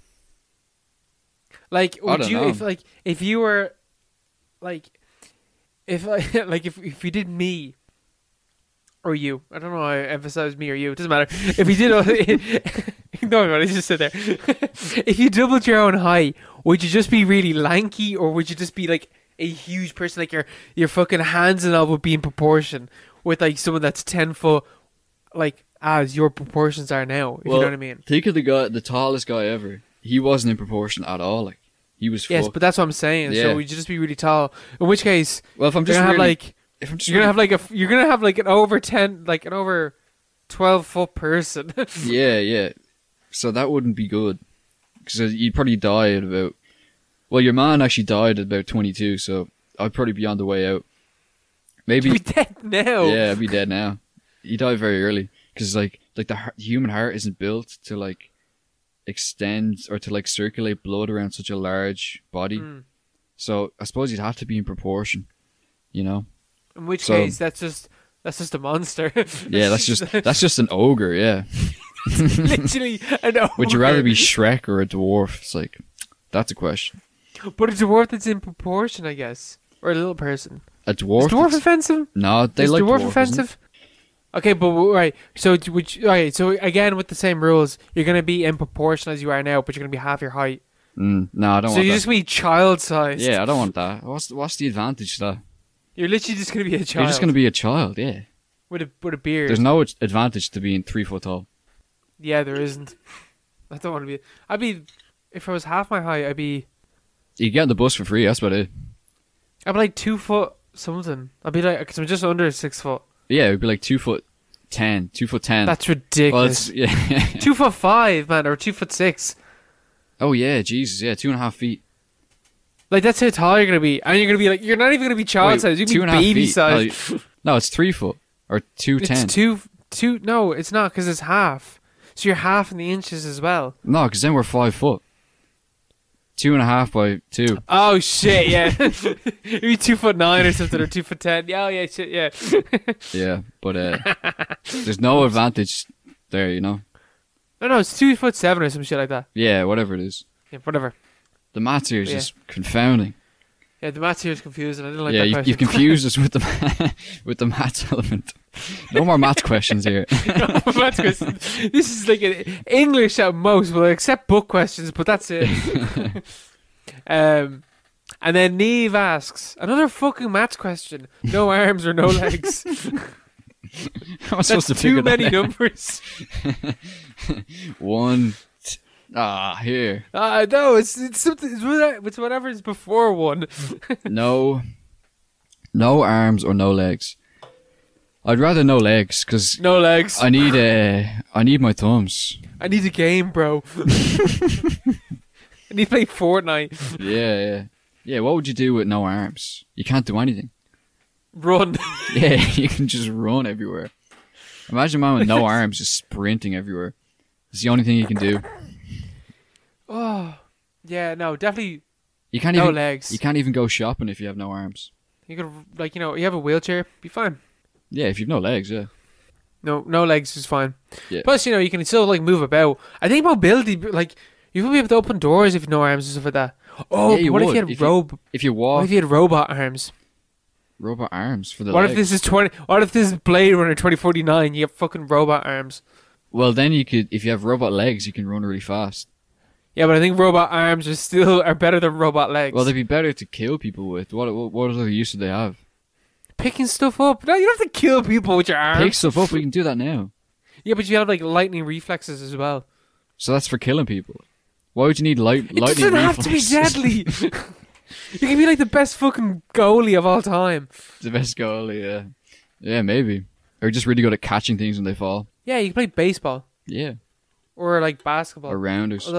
S1: would you,
S2: know.
S1: if you were, if you did me, or you, I don't know, I emphasize me or you, it doesn't matter. If you did, ignore what I just said there. If you doubled your own height, would you just be really lanky, or would you just be like a huge person, like your fucking hands and all would be in proportion with like someone that's 10 foot, like as your proportions are now, if you know what I mean?
S2: Think of the tallest guy ever. He wasn't in proportion at all. Like, he was
S1: Yes,
S2: fucked.
S1: but that's what I'm saying.
S2: Yeah.
S1: So would you just be really tall? In which case,
S2: Well, if I'm just
S1: you're gonna
S2: really,
S1: have
S2: if I'm just
S1: you're gonna have like an over 10, like an over 12 foot person.
S2: yeah. So that wouldn't be good, because you'd probably die at about. Well, your man actually died at about 22, so I'd probably be on the way out. Maybe.
S1: You'd be dead now.
S2: Yeah, I'd be dead now. He died very early, because the human heart isn't built to like extend or to like circulate blood around such a large body. So I suppose you'd have to be in proportion, you know.
S1: In which case, that's just a monster.
S2: Yeah, that's just an ogre. Yeah.
S1: Literally an ogre.
S2: Would you rather be Shrek or a dwarf? It's like, that's a question.
S1: But a dwarf that's in proportion, I guess, or a little person.
S2: A dwarf?
S1: Is dwarf offensive?
S2: No, they
S1: Is
S2: like
S1: dwarf
S2: dwarf
S1: offensive? Okay, but right. So so again with the same rules, you're gonna be in proportion as you are now, but you're gonna be half your height.
S2: No, I don't want that.
S1: So you just be child sized.
S2: Yeah, I don't want that. What's the advantage to that?
S1: You're literally just gonna be a child.
S2: You're just gonna be a child, yeah.
S1: With a beard.
S2: There's no advantage to being 3 foot tall.
S1: Yeah, there isn't. I don't want to be. I'd be, if I was half my height, I'd be.
S2: You get on the bus for free. That's about it.
S1: I'd be like 2 foot something. I'd be like, because I'm just under 6 foot.
S2: Yeah, it'd be like 2 foot 10, 2 foot 10.
S1: That's ridiculous.
S2: Well, it's, yeah.
S1: 2 foot 5, man, or 2 foot 6.
S2: Oh yeah, Jesus, yeah, 2.5 feet.
S1: Like that's how tall you're gonna be, and you're gonna be like, you're not even gonna be child size. You're gonna be baby size.
S2: No, it's 3 foot or 2.10.
S1: It's two. No, it's not, because it's half. So you're half in the inches as well.
S2: No, because then we're 5 foot. 2.5 by 2.
S1: Oh shit! Yeah, maybe 2'9" or something, or 2'10". Yeah, oh, yeah, shit, yeah.
S2: Yeah, but there's no advantage there, you know.
S1: No, it's 2'7" or some shit like that.
S2: Yeah, whatever it is.
S1: Yeah, whatever.
S2: The maths here is just confounding.
S1: Yeah, the maths here is confusing. I didn't like
S2: yeah,
S1: that question.
S2: you've confused us with the with the maths element. No more maths questions here.
S1: No more maths questions. This is like an English at most. We'll accept book questions, but that's it. And then Neve asks another fucking maths question. No arms or no legs.
S2: I'm supposed to
S1: too
S2: figure that
S1: many
S2: out.
S1: numbers.
S2: Here.
S1: No, it's something. It's whatever's before one.
S2: No arms or no legs. I'd rather no legs, because
S1: No legs.
S2: I need my thumbs.
S1: I need a game, bro. I need to play Fortnite.
S2: Yeah. What would you do with no arms? You can't do anything.
S1: Run.
S2: Yeah, you can just run everywhere. Imagine a man with no arms just sprinting everywhere. It's the only thing you can do.
S1: Oh, yeah, no, definitely.
S2: You can't
S1: No
S2: even
S1: legs.
S2: You can't even go shopping if you have no arms.
S1: You could, like, you have a wheelchair, be fine.
S2: Yeah, if you've no legs, yeah.
S1: No legs is fine.
S2: Yeah.
S1: Plus, you can still like move about. I think mobility, like, you would be able to open doors if you have no arms and stuff like that. Oh,
S2: Yeah, you
S1: what if
S2: would.
S1: you had
S2: If you
S1: What
S2: walk,
S1: if you had robot arms?
S2: robot arms for the
S1: What
S2: legs.
S1: if this is What if this is Blade Runner 2049? You have fucking robot arms.
S2: Well, then you could, if you have robot legs, you can run really fast.
S1: Yeah, but I think robot arms are better than robot legs.
S2: Well, they'd be better to kill people with. What other use do they have?
S1: Picking stuff up. No, you don't have to kill people with your arms.
S2: Pick stuff up. We can do that now.
S1: Yeah, but you have like lightning reflexes as well.
S2: So that's for killing people. Why would you need lightning
S1: It doesn't have to be
S2: reflexes?
S1: deadly. You can be like the best fucking goalie of all time.
S2: The best goalie, yeah. Yeah, maybe. Or just really good at catching things when they fall.
S1: Yeah, you can play baseball
S2: Yeah.
S1: or like basketball.
S2: Or rounders.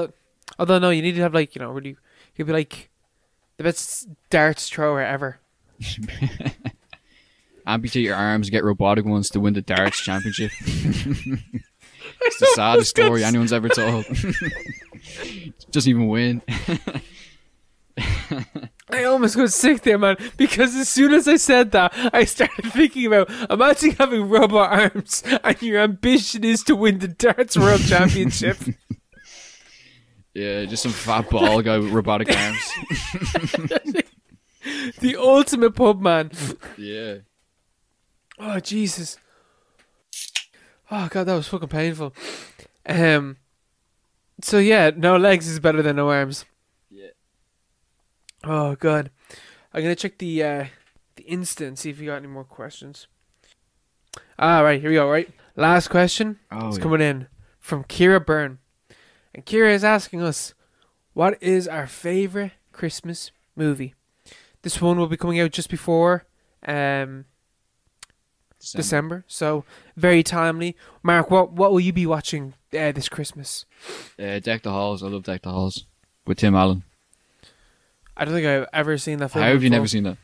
S1: Although no, you need to have like, really, you could be like the best darts thrower ever.
S2: amputate your arms, get robotic ones to win the darts championship. It's the saddest story anyone's ever told. Doesn't even win.
S1: I almost got sick there, man, because as soon as I said that, I started thinking about, imagine having robot arms and your ambition is to win the darts world championship.
S2: Yeah, just some fat ball guy with robotic arms.
S1: The ultimate pub man.
S2: Yeah.
S1: Oh, Jesus. Oh, God, that was fucking painful. So, yeah, no legs is better than no arms.
S2: Yeah.
S1: Oh, God. I'm going to check the Insta and see if you got any more questions. Right, here we go, right? Last question is coming in from Kira Byrne. And Kira is asking us, what is our favourite Christmas movie? This one will be coming out just before December, so very timely. Mark, what will you be watching this Christmas?
S2: Deck the Halls. I love Deck the Halls with Tim Allen.
S1: I don't think I've ever seen that film.
S2: How have you
S1: before.
S2: never seen that?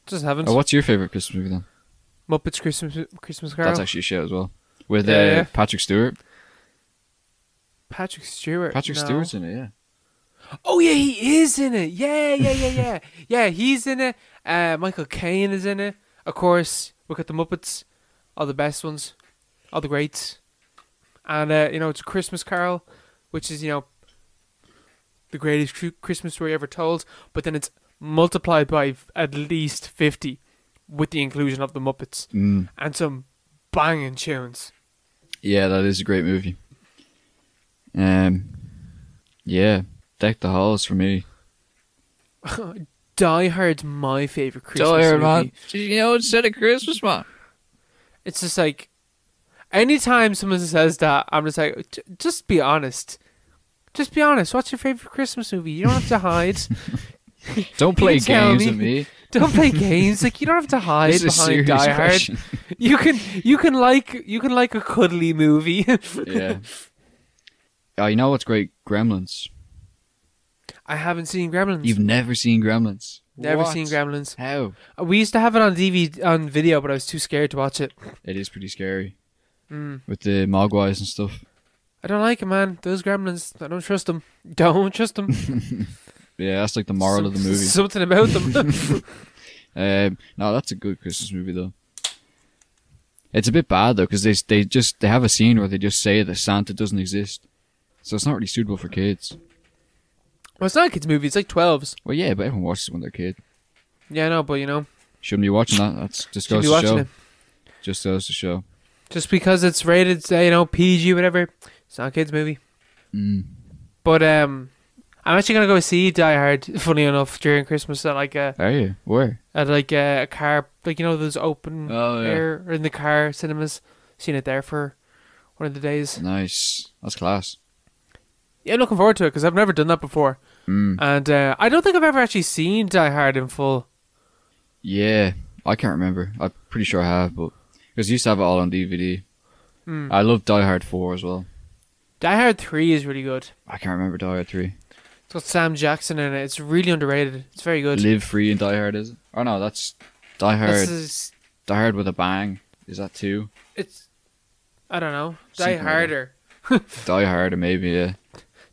S1: Just haven't.
S2: Oh, what's your favourite Christmas movie then?
S1: Muppets Christmas Carol.
S2: That's actually a show as well. With
S1: Yeah.
S2: Patrick Stewart.
S1: Patrick Stewart.
S2: Patrick
S1: No.
S2: Stewart's in it, yeah.
S1: Oh yeah, he is in it. Yeah. Yeah, he's in it. Michael Caine is in it. Of course, look at the Muppets, all the best ones, all the greats, and it's a Christmas Carol, which is the greatest Christmas story ever told. But then it's multiplied by at least 50 with the inclusion of the Muppets and some banging tunes.
S2: Yeah, that is a great movie. Yeah, Deck the Halls for me.
S1: Die Hard's my favourite Christmas movie.
S2: Man. Instead of Christmas, man.
S1: It's just like, anytime someone says that, I'm just like, just be honest. Just be honest. What's your favourite Christmas movie? You don't have to hide.
S2: Don't play
S1: tell
S2: games
S1: me.
S2: with me.
S1: Don't play games. Like, you don't have to hide
S2: This is a
S1: behind
S2: serious
S1: Die Hard.
S2: question.
S1: You can like a cuddly movie.
S2: Yeah. Oh, you know what's great? Gremlins.
S1: I haven't seen Gremlins.
S2: You've never seen Gremlins?
S1: Never
S2: What?
S1: seen Gremlins.
S2: How?
S1: We used to have it on DVD, on video, but I was too scared to watch it.
S2: It is pretty scary. With the Mogwais and stuff.
S1: I don't like it, man. Those Gremlins, I don't trust them. Don't trust them.
S2: Yeah, that's like the moral of the movie.
S1: Something about them.
S2: No, that's a good Christmas movie though. It's a bit bad though because they have a scene where they just say that Santa doesn't exist, so it's not really suitable for kids.
S1: Well, it's not a kids' movie. It's like 12s.
S2: Well, yeah, but everyone watches it when they're a kid.
S1: Yeah, I know, but
S2: Shouldn't be watching that. That's just
S1: shouldn't
S2: goes
S1: be
S2: to show.
S1: watching it.
S2: Just goes to show.
S1: Just because it's rated, PG, whatever. It's not a kids' movie. But I'm actually gonna go see Die Hard. Funny enough, during Christmas at like
S2: Are you? Where?
S1: at like a car, like those open
S2: Oh, yeah.
S1: air or in the car cinemas. Seen it there for one of the days.
S2: Nice. That's class.
S1: Yeah, looking forward to it because I've never done that before, and I don't think I've ever actually seen Die Hard in full.
S2: Yeah, I can't remember. I'm pretty sure I have, but because I used to have it all on DVD. I love Die Hard 4 as well.
S1: Die Hard 3 is really good.
S2: I can't remember Die Hard 3.
S1: It's got Sam Jackson in it. It's really underrated. It's very good.
S2: Live Free and Die Hard, is it? Oh no, that's Die Hard.
S1: This
S2: Die Hard with a Bang. Is that 2?
S1: it's I don't know. Die
S2: Something like
S1: Harder.
S2: Die Harder, maybe, yeah.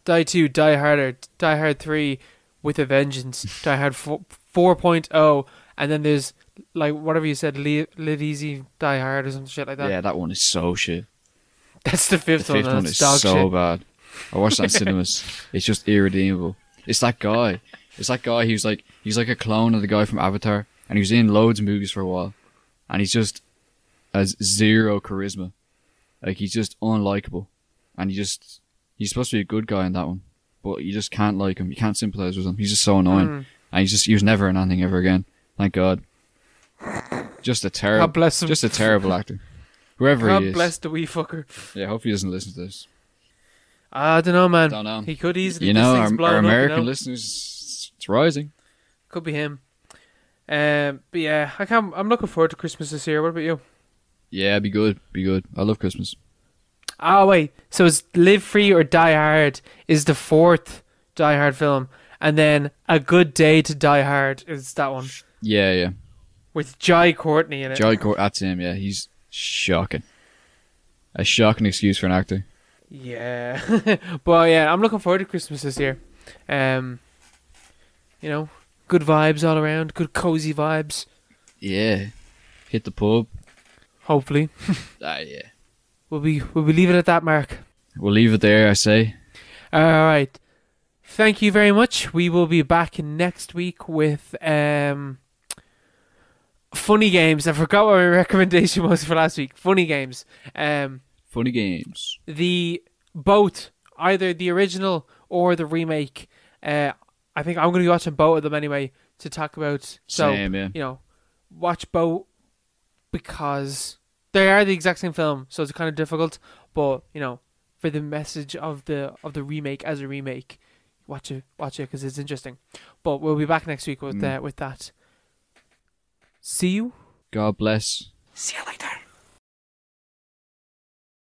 S1: Die 2, Die Harder, Die Hard 3 with a Vengeance, Die Hard 4.0, and then there's, like, whatever you said, Live Easy, Die Hard, or some shit like that.
S2: Yeah, that one is so shit.
S1: That's the fifth
S2: The
S1: one.
S2: fifth one
S1: That's
S2: is
S1: dog
S2: so
S1: shit.
S2: bad. I watched that in cinemas. It's just irredeemable. It's that guy. He's like a clone of the guy from Avatar, and he was in loads of movies for a while, and he's just has zero charisma. Like, he's just unlikable, and he's supposed to be a good guy in that one, but you just can't like him. You can't sympathize with him. He's just so annoying, and he was never in anything ever again. Thank God. Just a terrible,
S1: God bless him.
S2: just a terrible actor. Whoever
S1: God
S2: he is.
S1: bless the wee fucker.
S2: Yeah, hope he doesn't listen to this.
S1: I don't know, man.
S2: Don't know.
S1: He could easily.
S2: You
S1: this
S2: know,
S1: thing's blowing
S2: our
S1: up,
S2: American listeners, it's rising.
S1: Could be him. But yeah, I'm looking forward to Christmas this year. What about you?
S2: Yeah, be good. I love Christmas.
S1: Oh wait, so it's Live Free or Die Hard is the fourth Die Hard film, and then A Good Day to Die Hard is that one.
S2: Yeah.
S1: with Jai Courtney in it.
S2: That's him. Yeah, he's shocking. A shocking excuse for an actor.
S1: Yeah, but yeah, I'm looking forward to Christmas this year. You know, good vibes all around, good cozy vibes.
S2: Yeah, hit the pub.
S1: Hopefully.
S2: Yeah.
S1: Will we leave it at that, Mark?
S2: We'll leave it there, I say.
S1: All right. Thank you very much. We will be back next week with funny games. I forgot what my recommendation was for last week. Funny games.
S2: Funny games.
S1: Both, either the original or the remake. I think I'm going to be watching both of them anyway to talk about. So,
S2: Same, yeah.
S1: you know, watch both because they are the exact same film, so it's kind of difficult. But you know, for the message of the remake as a remake, watch it because it's interesting. But we'll be back next week with that. See you.
S2: God bless.
S1: See you later.